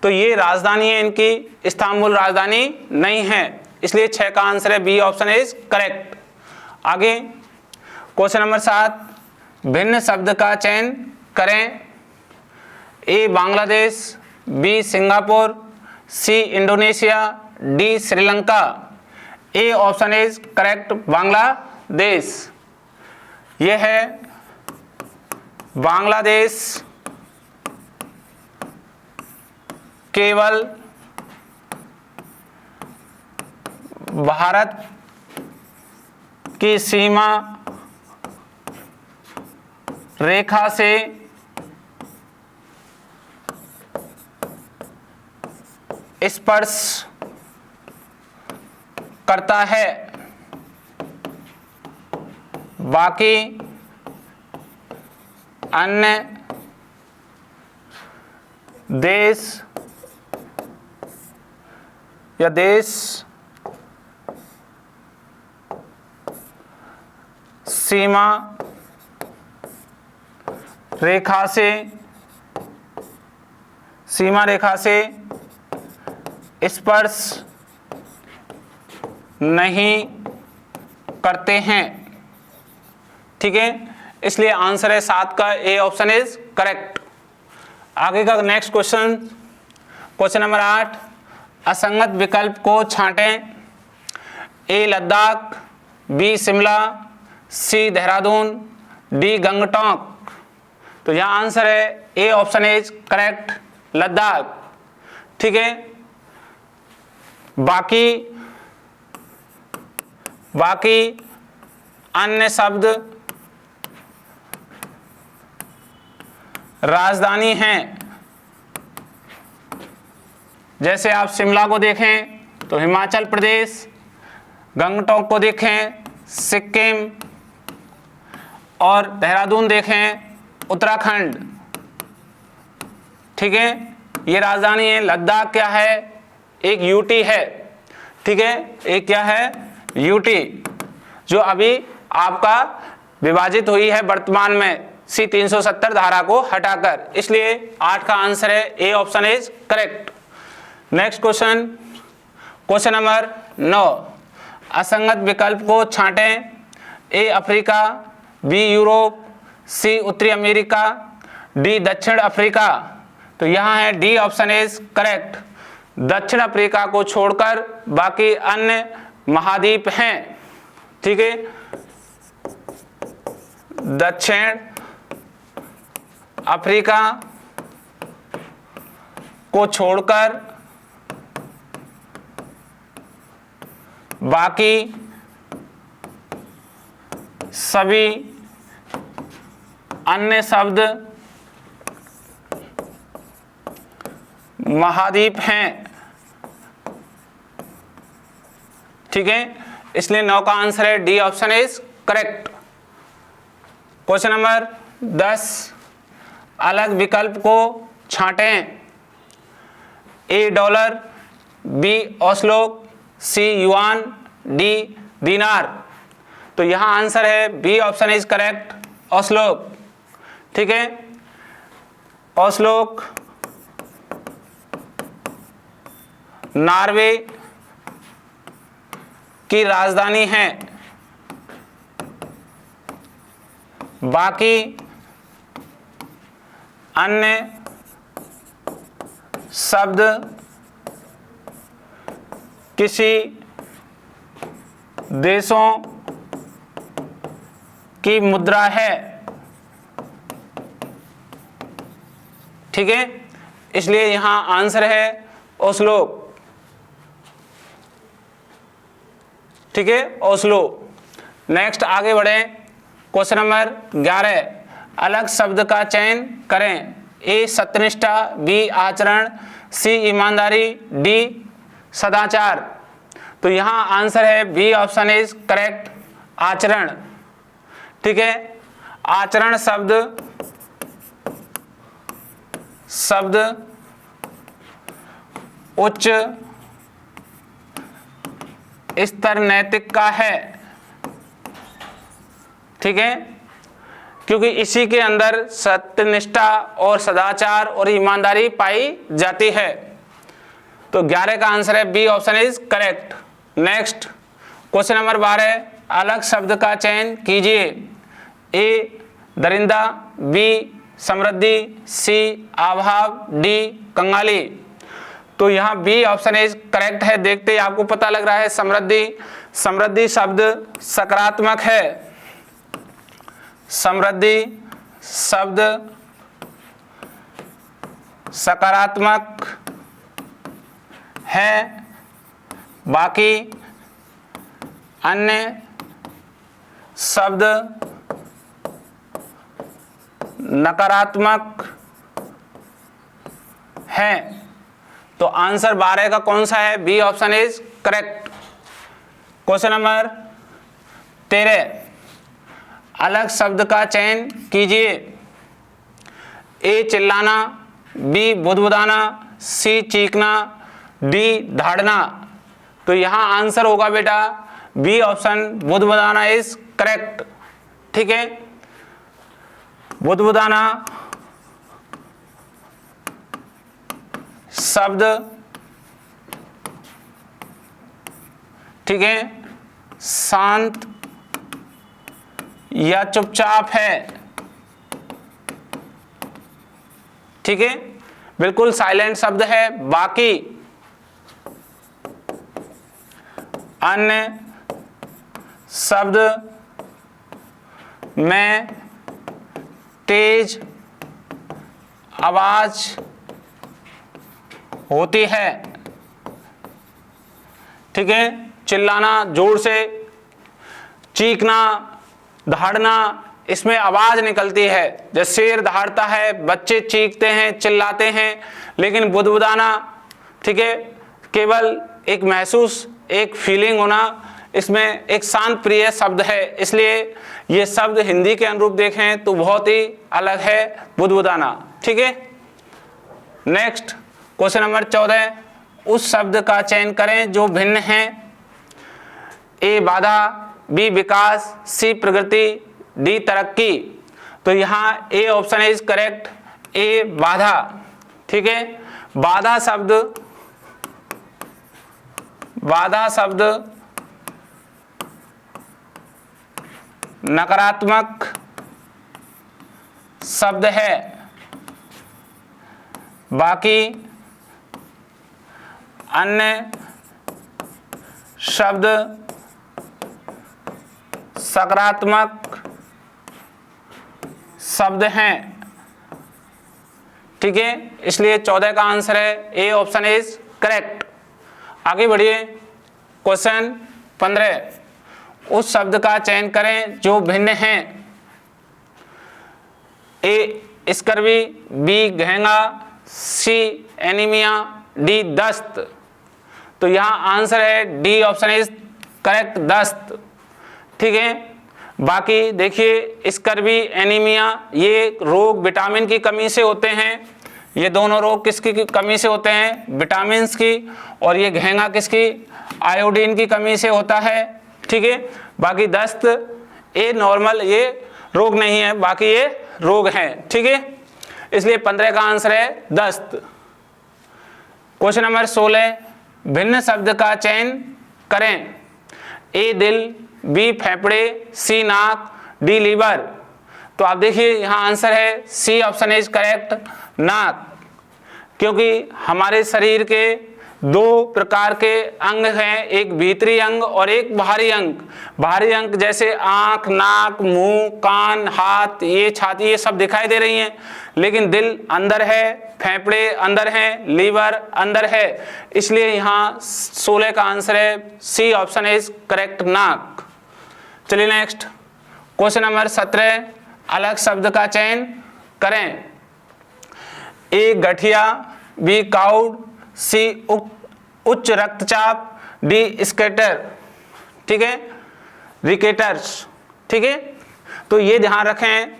तो ये राजधानी है इनकी, इस्तांबुल राजधानी नहीं है, इसलिए 6 का आंसर है बी ऑप्शन इज करेक्ट। आगे क्वेश्चन नंबर 7, भिन्न शब्द का चयन करें। A Bangladesh, B Singapore, C Indonesia, D Sri Lanka. A option is correct, Bangladesh. यह है बांग्लादेश केवल भारत की सीमा रेखा से स्पर्श करता है। बाकी अन्य देश या देश सीमा रेखा से स्पर्श नहीं करते हैं। ठीक है, इसलिए आंसर है 7 का ए ऑप्शन इज करेक्ट। आगे का नेक्स्ट क्वेश्चन, क्वेश्चन नंबर 8, असंगत विकल्प को छांटें। ए लद्दाख, बी शिमला, सी देहरादून, डी गंगटोक। तो यहाँ आंसर है ए ऑप्शन इज करेक्ट, लद्दाख। ठीक है, बाकी अन्य शब्द राजधानी हैं। जैसे आप शिमला को देखें तो हिमाचल प्रदेश, गंगटोक को देखें सिक्किम, और देहरादून देखें उत्तराखंड। ठीक है, ये राजधानी है। लद्दाख क्या है? एक यूटी है। ठीक है, एक क्या है? यूटी, जो अभी आपका विभाजित हुई है वर्तमान में सी 370 धारा को हटाकर, इसलिए 8 का आंसर है ए option is correct. Next question, question number 9, असंगत विकल्प को छांटें। ए अफ्रीका, बी यूरोप, सी उत्तरी अमेरिका, डी दक्षिण अफ्रीका। तो यहाँ है डी ऑप्शन इज करेक्ट, दक्षिण अफ्रीका को छोड़कर बाकी अन्य महाद्वीप हैं। ठीक है, दक्षिण अफ्रीका को छोड़कर बाकी सभी अन्य शब्द महाद्वीप हैं। ठीक है, इसलिए 9 का आंसर है D option is correct. Question number 10, अलग विकल्प को छांटें। A dollar, B Oslo, C yuan, D dinar. तो यहाँ आंसर है B option is correct, Oslo. ठीक है, ओस्लो नॉर्वे की राजधानी है। बाकी अन्य शब्द किसी देशों की मुद्रा है। ठीक है, इसलिए यहां आंसर है ओस्लो। ठीक है, ओस्लो। नेक्स्ट आगे बढ़े, क्वेश्चन नंबर 11, अलग शब्द का चयन करें। ए सत्यनिष्ठा, बी आचरण, सी ईमानदारी, डी सदाचार। तो यहाँ आंसर है बी ऑप्शन इज करेक्ट, आचरण। ठीक है, आचरण शब्द उच्च स्तर नैतिक का है। ठीक है, क्योंकि इसी के अंदर सत्यनिष्ठा और सदाचार और ईमानदारी पाई जाती है। तो 11 का आंसर है B option is correct. Next question number 12, अलग शब्द का चयन कीजिए। ए दरिंदा, बी समृद्धि, सी अभाव, डी कंगाली। तो यहाँ बी ऑप्शन इज करेक्ट है। देखते ही आपको पता लग रहा है समृद्धि शब्द सकारात्मक है। समृद्धि शब्द सकारात्मक है, बाकी अन्य शब्द नकारात्मक हैं। तो आंसर 12 का कौन सा है? B option is correct. Question number 13, अलग शब्द का चयन कीजिए। ए चिल्लाना, बी बुदबुदाना, सी चीखना, डी धाड़ना। तो यहाँ आंसर होगा बेटा बी ऑप्शन, बुदबुदाना इज करेक्ट। ठीक है, बुदबुदाना शब्द, ठीक है, शांत या चुपचाप है। ठीक है, बिल्कुल साइलेंट शब्द है। बाकी अन्य शब्द में तेज आवाज होती है। ठीक है, चिल्लाना जोर से, चीखना, दहाड़ना, इसमें आवाज निकलती है। जैसे शेर दहाड़ता है, बच्चे चीखते हैं, चिल्लाते हैं। लेकिन बुदबुदाना, ठीक है, केवल एक महसूस, एक फीलिंग होना, इसमें एक शांत प्रिय शब्द है। इसलिए ये शब्द हिंदी के अनुरूप देखें तो बहुत ही अलग है बुदबुदाना। ठीक है, नेक्स्ट क्वेश्चन नंबर 14, उस शब्द का चयन करें जो भिन्न है। ए बाधा, बी विकास, सी प्रगति, डी तरक्की। तो यहाँ ए ऑप्शन इज करेक्ट, ए बाधा। ठीक है, बाधा शब्द नकारात्मक शब्द है। बाकी अन्य शब्द सकारात्मक शब्द हैं। ठीक है, इसलिए 14 का आंसर है ए ऑप्शन इज करेक्ट। आगे बढ़िए, क्वेश्चन 15, उस शब्द का चयन करें जो भिन्न है। ए स्कर्वी, बी घैंगा, सी एनीमिया, डी दस्त। तो यहाँ आंसर है डी ऑप्शन इज करेक्ट, दस्त। ठीक है, बाकी देखिए स्कर्वी, एनीमिया, ये रोग विटामिन की कमी से होते हैं। ये दोनों रोग किसकी कमी से होते हैं? विटामिन की। और ये घेंगा किसकी? आयोडीन की कमी से होता है। ठीक है, बाकी दस्त ये नॉर्मल, ये रोग नहीं है, बाकी ये रोग हैं। ठीक है, इसलिए 15 का आंसर है दस्त। क्वेश्चन नंबर 16, भिन्न शब्द का चयन करें। ए दिल, बी फेफड़े, सी नाक, डी लीवर। तो आप देखिए यहाँ आंसर है सी ऑप्शन इज करेक्ट, नाक। क्योंकि हमारे शरीर के दो प्रकार के अंग हैं, एक भीतरी अंग और एक बाहरी अंग। बाहरी अंग जैसे आँख, नाक, मुंह, कान, हाथ, ये छाती, ये सब दिखाई दे रही हैं, लेकिन दिल अंदर है, फेफड़े अंदर हैं, लीवर अंदर है। इसलिए यहाँ 16 का आंसर है सी ऑप्शन इज करेक्ट, नाक। चलिए नेक्स्ट क्वेश्चन नंबर 17, अलग शब्द का चयन करें। ए गठिया, बी काउड, सी उच्च रक्तचाप, डी स्केटर। ठीक है, रिकेटर्स। ठीक है, तो ये ध्यान रखें।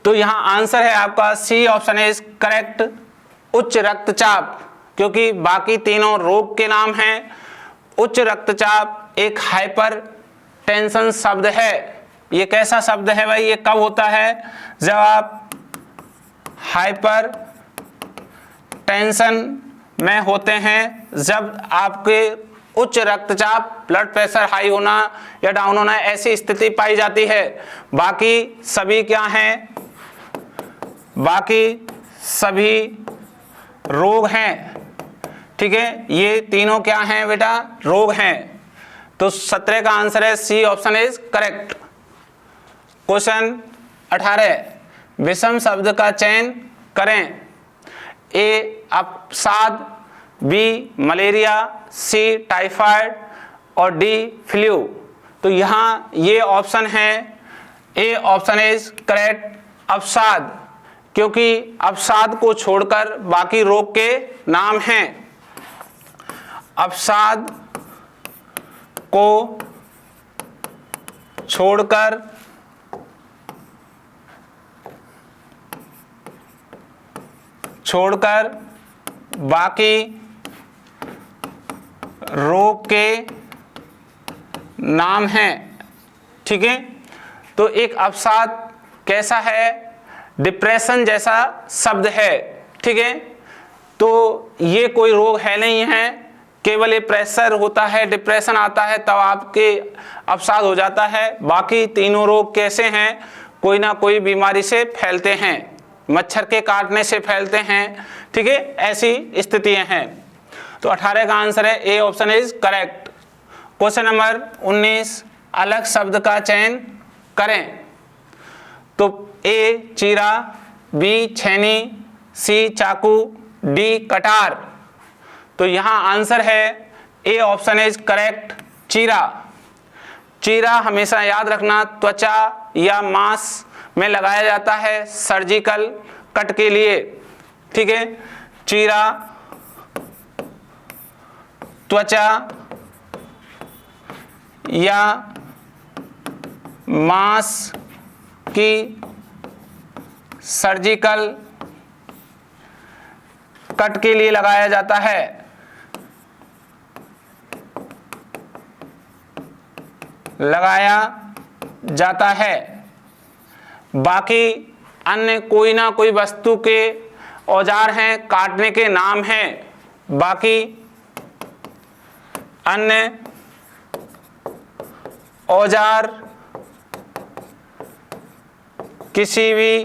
तो यहाँ आंसर है आपका सी ऑप्शन इज करेक्ट, उच्च रक्तचाप। क्योंकि बाकी तीनों रोग के नाम हैं। उच्च रक्तचाप एक हाइपर टेंशन शब्द है। ये कैसा शब्द है भाई? ये कब होता है? जब आप हाइपर टेंशन में होते हैं, जब आपके उच्च रक्तचाप, ब्लड प्रेशर हाई होना या डाउन होना, ऐसी स्थिति पाई जाती है। बाकी सभी क्या हैं? बाकी सभी रोग हैं। ठीक है, ये तीनों क्या हैं बेटा? रोग हैं। तो 17 का आंसर है C option is correct. Question 18, विषम शब्द का चयन करें। ए अवसाद, बी मलेरिया, सी टाइफाइड और डी फ्लू। तो यहाँ ये ऑप्शन है ए ऑप्शन इज करेक्ट, अवसाद। क्योंकि अवसाद को छोड़कर बाकी रोग के नाम हैं। अवसाद को छोड़कर बाकी रोग के नाम हैं। ठीक है, तो एक अवसाद कैसा है, डिप्रेशन जैसा शब्द है। ठीक है, तो ये कोई रोग है नहीं है, केवल ये प्रेशर होता है, डिप्रेशन आता है तब आपके अवसाद हो जाता है। बाकी तीनों रोग कैसे हैं, कोई ना कोई बीमारी से फैलते हैं, मच्छर के काटने से फैलते हैं। ठीक है, ऐसी स्थितियां हैं। तो 18 का आंसर है ए option is correct. Question number 19, अलग शब्द का चयन करें। तो ए चीरा, बी छेनी, सी चाकू, डी कटार। तो यहाँ आंसर है ए ऑप्शन इज करेक्ट, चीरा। चीरा हमेशा याद रखना त्वचा या मांस में लगाया जाता है सर्जिकल कट के लिए। ठीक है, चीरा त्वचा या मांस की सर्जिकल कट के लिए लगाया जाता है। बाकी अन्य कोई ना कोई वस्तु के औजार हैं, काटने के नाम हैं। बाकी अन्य औजार किसी भी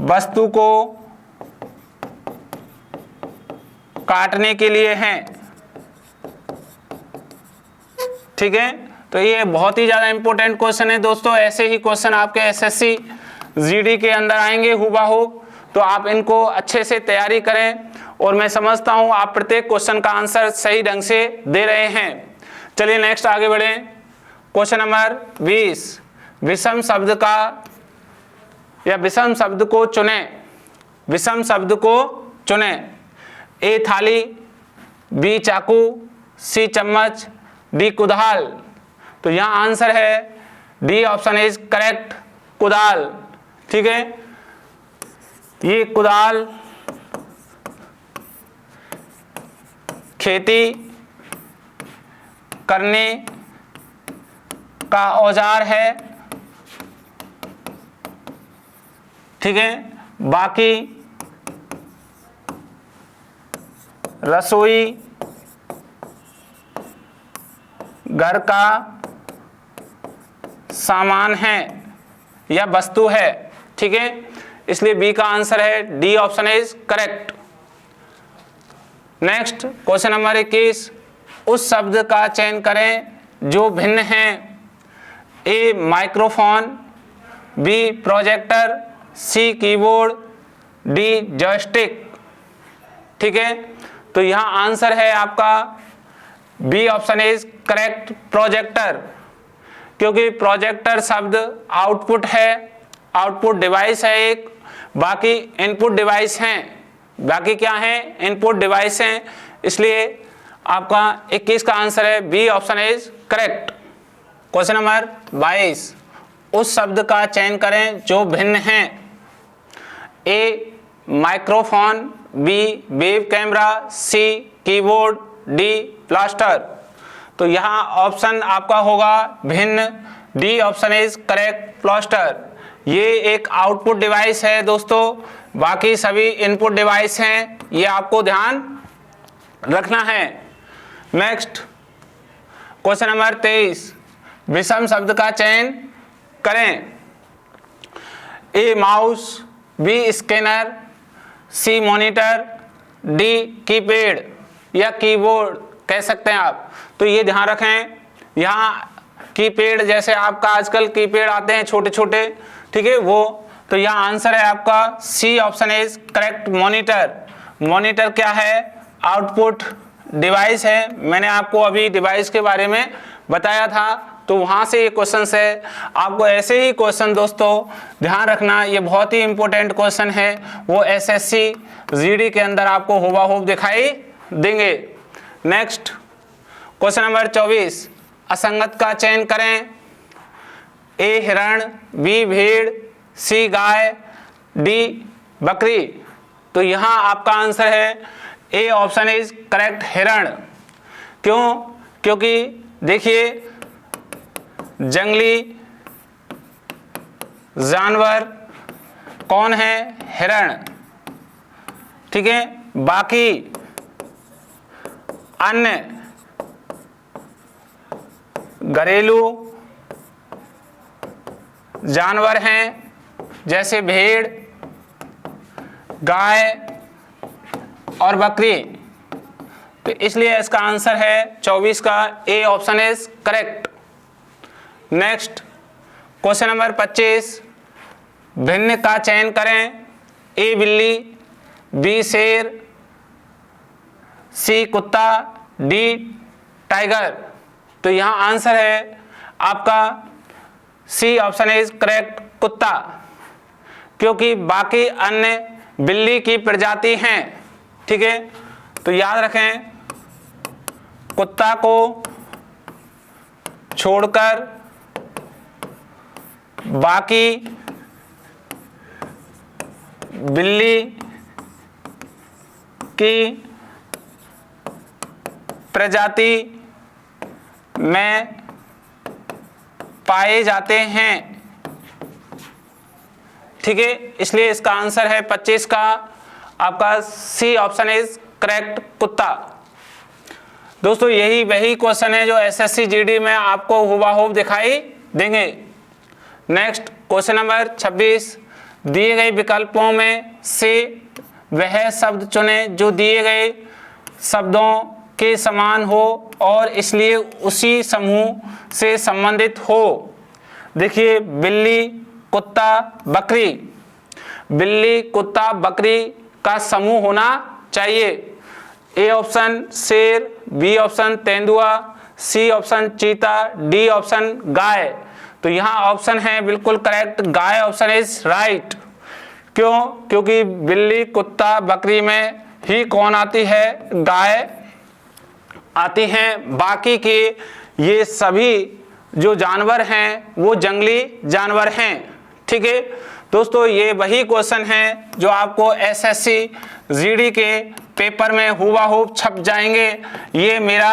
वस्तु को काटने के लिए हैं। ठीक है, तो ये बहुत ही ज़्यादा इंपॉर्टेंट क्वेश्चन है दोस्तों। ऐसे ही क्वेश्चन आपके एसएससी जीडी के अंदर आएंगे हुबहू, तो आप इनको अच्छे से तैयारी करें। और मैं समझता हूँ आप प्रत्येक क्वेश्चन का आंसर सही ढंग से दे रहे हैं। चलिए नेक्स्ट आगे बढ़ें। क्वेश्चन नंबर 20, विषम शब्द का या विषम शब्द को चुनें। विषम शब्द को चुनें। ए थाली, बी चाकू, सी चम्मच, डी कुदाल। तो यहाँ आंसर है डी ऑप्शन इज करेक्ट, कुदाल। ठीक है, ये कुदाल खेती करने का औजार है। ठीक है, बाकी रसोई घर का सामान है या वस्तु है। ठीक है, इसलिए बी का आंसर है D option is correct. Next question number 21, उस शब्द का चयन करें जो भिन्न हैं। A microphone, B projector, C keyboard, D joystick. ठीक है, तो यहाँ आंसर है आपका B option is correct, projector. क्योंकि प्रोजेक्टर शब्द आउटपुट है, आउटपुट डिवाइस है एक, बाकी इनपुट डिवाइस हैं। बाकी क्या है, इनपुट डिवाइस हैं। इसलिए आपका 21 का आंसर है B option is correct. Question number 22, उस शब्द का चयन करें जो भिन्न हैं। A microphone, B web camera, C keyboard, D plaster. तो यहाँ ऑप्शन आपका होगा भिन्न, D option is correct, plaster. ये एक आउटपुट डिवाइस है दोस्तों, बाकी सभी इनपुट डिवाइस हैं, ये आपको ध्यान रखना है। नेक्स्ट क्वेश्चन नंबर 23, विषम शब्द का चयन करें। A mouse, B scanner, C monitor, D keypad या कीबोर्ड कह सकते हैं आप। तो ये ध्यान रखें, यहाँ कीपैड जैसे आपका आजकल कीपैड आते हैं छोटे छोटे, ठीक है वो। तो यहाँ आंसर है आपका C option is correct, monitor. Monitor क्या है, आउटपुट डिवाइस है। मैंने आपको अभी डिवाइस के बारे में बताया था, तो वहाँ से ये क्वेश्चन है। आपको ऐसे ही क्वेश्चन दोस्तों ध्यान रखना, ये बहुत ही इंपॉर्टेंट क्वेश्चन है, वो एसएससी जीडी के अंदर आपको हुबहू दिखाई देंगे। नेक्स्ट क्वेश्चन नंबर 24, असंगत का चयन करें। ए हिरण, बी भेड़, सी गाय, डी बकरी। तो यहाँ आपका आंसर है ए ऑप्शन इज करेक्ट, हिरण। क्यों? क्योंकि देखिए जंगली जानवर कौन है? हिरण। ठीक है, बाकी अन्य घरेलू जानवर हैं जैसे भेड़, गाय और बकरी। तो इसलिए इसका आंसर है 24 का ए option is correct. Next question number 25, भिन्न का चयन करें। ए बिल्ली, बी शेर, सी कुत्ता, डी टाइगर। तो यहाँ आंसर है आपका सी ऑप्शन इज करेक्ट, कुत्ता। क्योंकि बाकी अन्य बिल्ली की प्रजाति हैं। ठीक है, तो याद रखें कुत्ता को छोड़कर बाकी बिल्ली की प्रजाति में पाए जाते हैं। ठीक है, इसलिए इसका आंसर है 25 का आपका सी ऑप्शन इज करेक्ट, कुत्ता। दोस्तों यही वही क्वेश्चन है जो एसएससी जीडी में आपको हुबहू दिखाई देंगे। नेक्स्ट क्वेश्चन नंबर 26, दिए गए विकल्पों में से वह शब्द चुने जो दिए गए शब्दों के समान हो और इसलिए उसी समूह से संबंधित हो। देखिए बिल्ली, कुत्ता, बकरी। बिल्ली, कुत्ता, बकरी का समूह होना चाहिए। ए ऑप्शन शेर, बी ऑप्शन तेंदुआ, सी ऑप्शन चीता, डी ऑप्शन गाय। तो यहाँ ऑप्शन है बिल्कुल correct, guy option is right. क्यों? क्योंकि बिल्ली, कुत्ता, बकरी में ही कौन आती है? गाय आती हैं। बाकी के ये सभी जो जानवर हैं वो जंगली जानवर हैं। ठीक है दोस्तों, ये वही क्वेश्चन हैं जो आपको एसएससी जीडी के पेपर में हुबहू छप जाएंगे। ये मेरा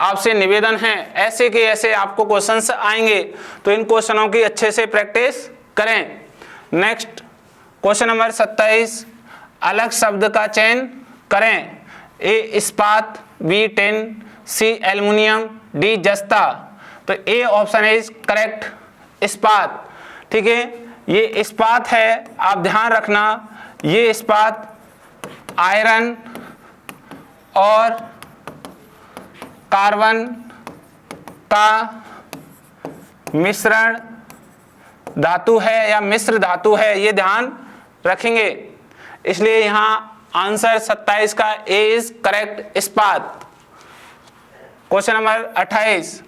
आपसे निवेदन है, ऐसे के ऐसे आपको क्वेश्चंस आएंगे, तो इन क्वेश्चनों की अच्छे से प्रैक्टिस करें। नेक्स्ट क्वेश्चन नंबर 27, अलग शब्द का चयन करें। ए इस्पात, बी टिन, सी एल्युमिनियम, डी जस्ता। तो ए ऑप्शन इज करेक्ट, इस्पात। ठीक है, ये इस्पात है, आप ध्यान रखना, ये इस्पात आयरन और कार्बन का मिश्रण धातु है या मिश्र धातु है, ये ध्यान रखेंगे। इसलिए यहाँ आंसर 27 का ए इज करेक्ट, इस्पात। क्वेश्चन नंबर 28,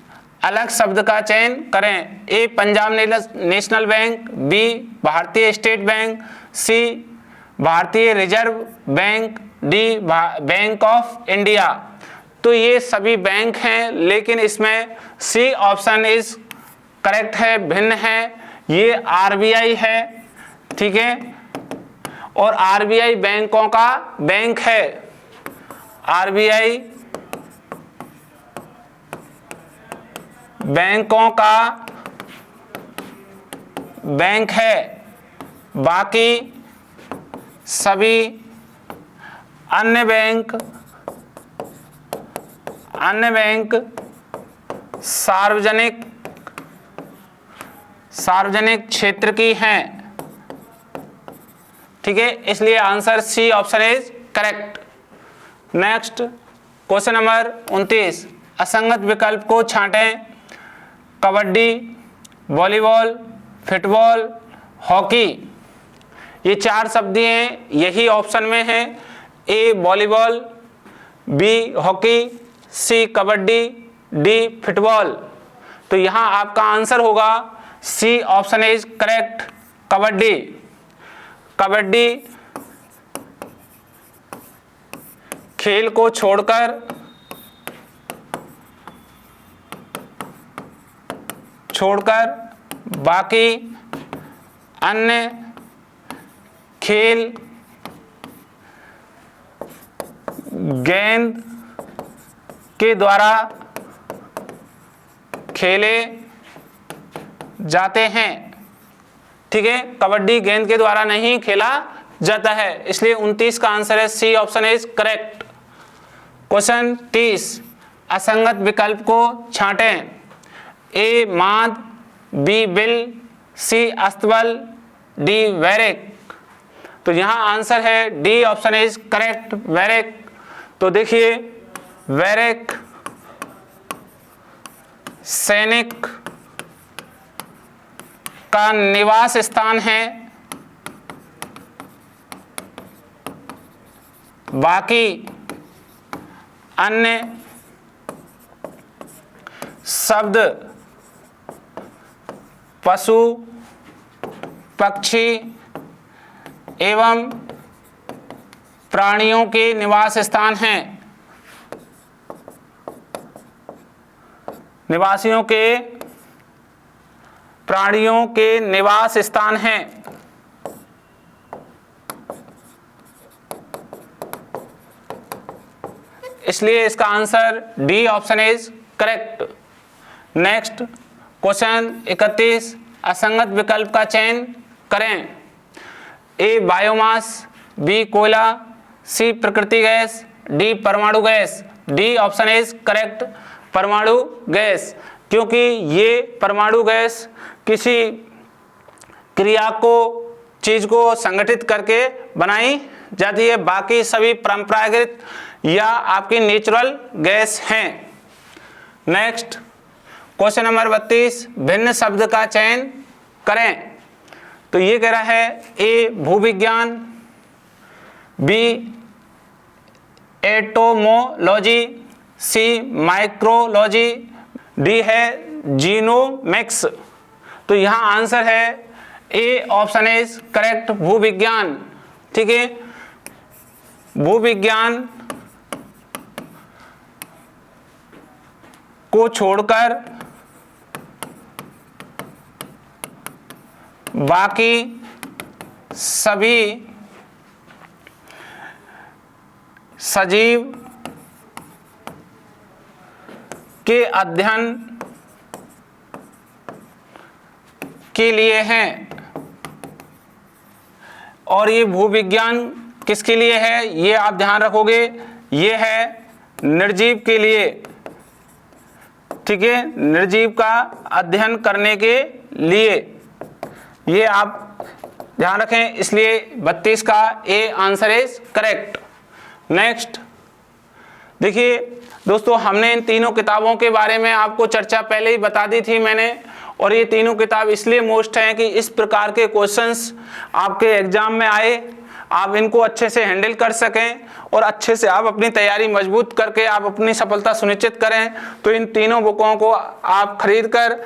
अलग शब्द का चयन करें। ए पंजाब नेशनल बैंक, बी भारतीय स्टेट बैंक, सी भारतीय reserve bank, D bank of India. तो ये सभी बैंक हैं, लेकिन इसमें सी ऑप्शन इज करेक्ट है, भिन्न है। ये आरबीआई है। ठीक है, और आरबीआई बैंकों का बैंक है। आरबीआई बैंकों का बैंक है। बाकी सभी अन्य बैंक सार्वजनिक क्षेत्र की हैं। ठीक है, इसलिए answer C option is correct. Next question number 29, असंगत विकल्प को छांटें। Kabaddi, volleyball, football, hockey. ये चार शब्द हैं, यही ऑप्शन में है। A volleyball, B hockey, C kabaddi, D football. तो यहाँ आपका आंसर होगा C option is correct, kabaddi. Kabaddi खेल को छोड़कर छोड़कर बाकी अन्य खेल गेंद के द्वारा खेले जाते हैं। ठीक है, कबड्डी गेंद के द्वारा नहीं खेला जाता है, इसलिए 29 का आंसर है C option is correct. Question 30, असंगत विकल्प को छांटें। ए माद, बी बिल, सी अस्तबल, डी वैरिक। तो यहां आंसर है D option is correct, Varric. तो देखिए, वैरिक सैनिक का निवास स्थान है, बाकी अन्य शब्द पशु, पक्षी एवं प्राणियों के निवास स्थान हैं। निवासियों के, प्राणियों के निवास स्थान हैं। इसलिए इसका answer D option is correct. Next question 31, असंगत विकल्प का चयन करें। ए बायोमास, बी कोयला, सी प्रकृति गैस, डी परमाणु gas. D option is correct, परमाणु गैस, क्योंकि ये परमाणु गैस किसी क्रिया को, चीज को संगठित करके बनाई जाती है, बाकी सभी परंपरागत या आपकी नेचुरल गैस हैं। नेक्स्ट क्वेश्चन नंबर 32, भिन्न शब्द का चयन करें। तो ये कह रहा है ए भूविज्ञान, बी एटोमोलॉजी, सी माइक्रोलॉजी, डी है जीनोमिक्स। तो यहां आंसर है ए ऑप्शन इज करेक्ट, भूविज्ञान। ठीक है, भूविज्ञान को छोड़कर बाकी सभी सजीव के अध्ययन के लिए हैं। और ये भूविज्ञान किसके लिए है, ये आप ध्यान रखोगे, ये है निर्जीव के लिए। ठीक है, निर्जीव का अध्ययन करने के लिए, ये आप ध्यान रखें। इसलिए 32 का A answer is correct. Next देखिए दोस्तों, हमने इन तीनों किताबों के बारे में आपको चर्चा पहले ही बता दी थी मैंने, और ये तीनों किताब इसलिए मोस्ट हैं कि इस प्रकार के क्वेश्चंस आपके एग्जाम में आए, आप इनको अच्छे से हैंडल कर सकें और अच्छे से आप अपनी तैयारी मजबूत करके आप अपनी सफलता सुनिश्चित करें। तो इन तीनों बुकों को आप खरीद कर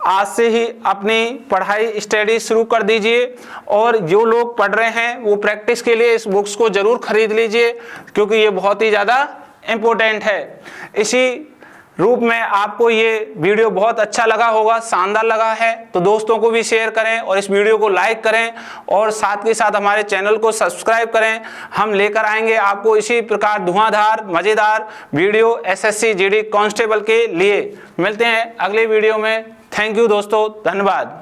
आज से ही अपनी पढ़ाई स्टडी शुरू कर दीजिए, और जो लोग पढ़ रहे हैं वो प्रैक्टिस के लिए इस बुक्स को जरूर खरीद लीजिए, क्योंकि ये बहुत ही ज़्यादा इम्पोर्टेंट है। इसी रूप में आपको ये वीडियो बहुत अच्छा लगा होगा, शानदार लगा है तो दोस्तों को भी शेयर करें और इस वीडियो को लाइक करें, और साथ के साथ हमारे चैनल को सब्सक्राइब करें। हम लेकर आएंगे आपको इसी प्रकार धुआंधार मज़ेदार वीडियो एसएससी जीडी कांस्टेबल के लिए। मिलते हैं अगले वीडियो में। थैंक यू दोस्तों, धन्यवाद।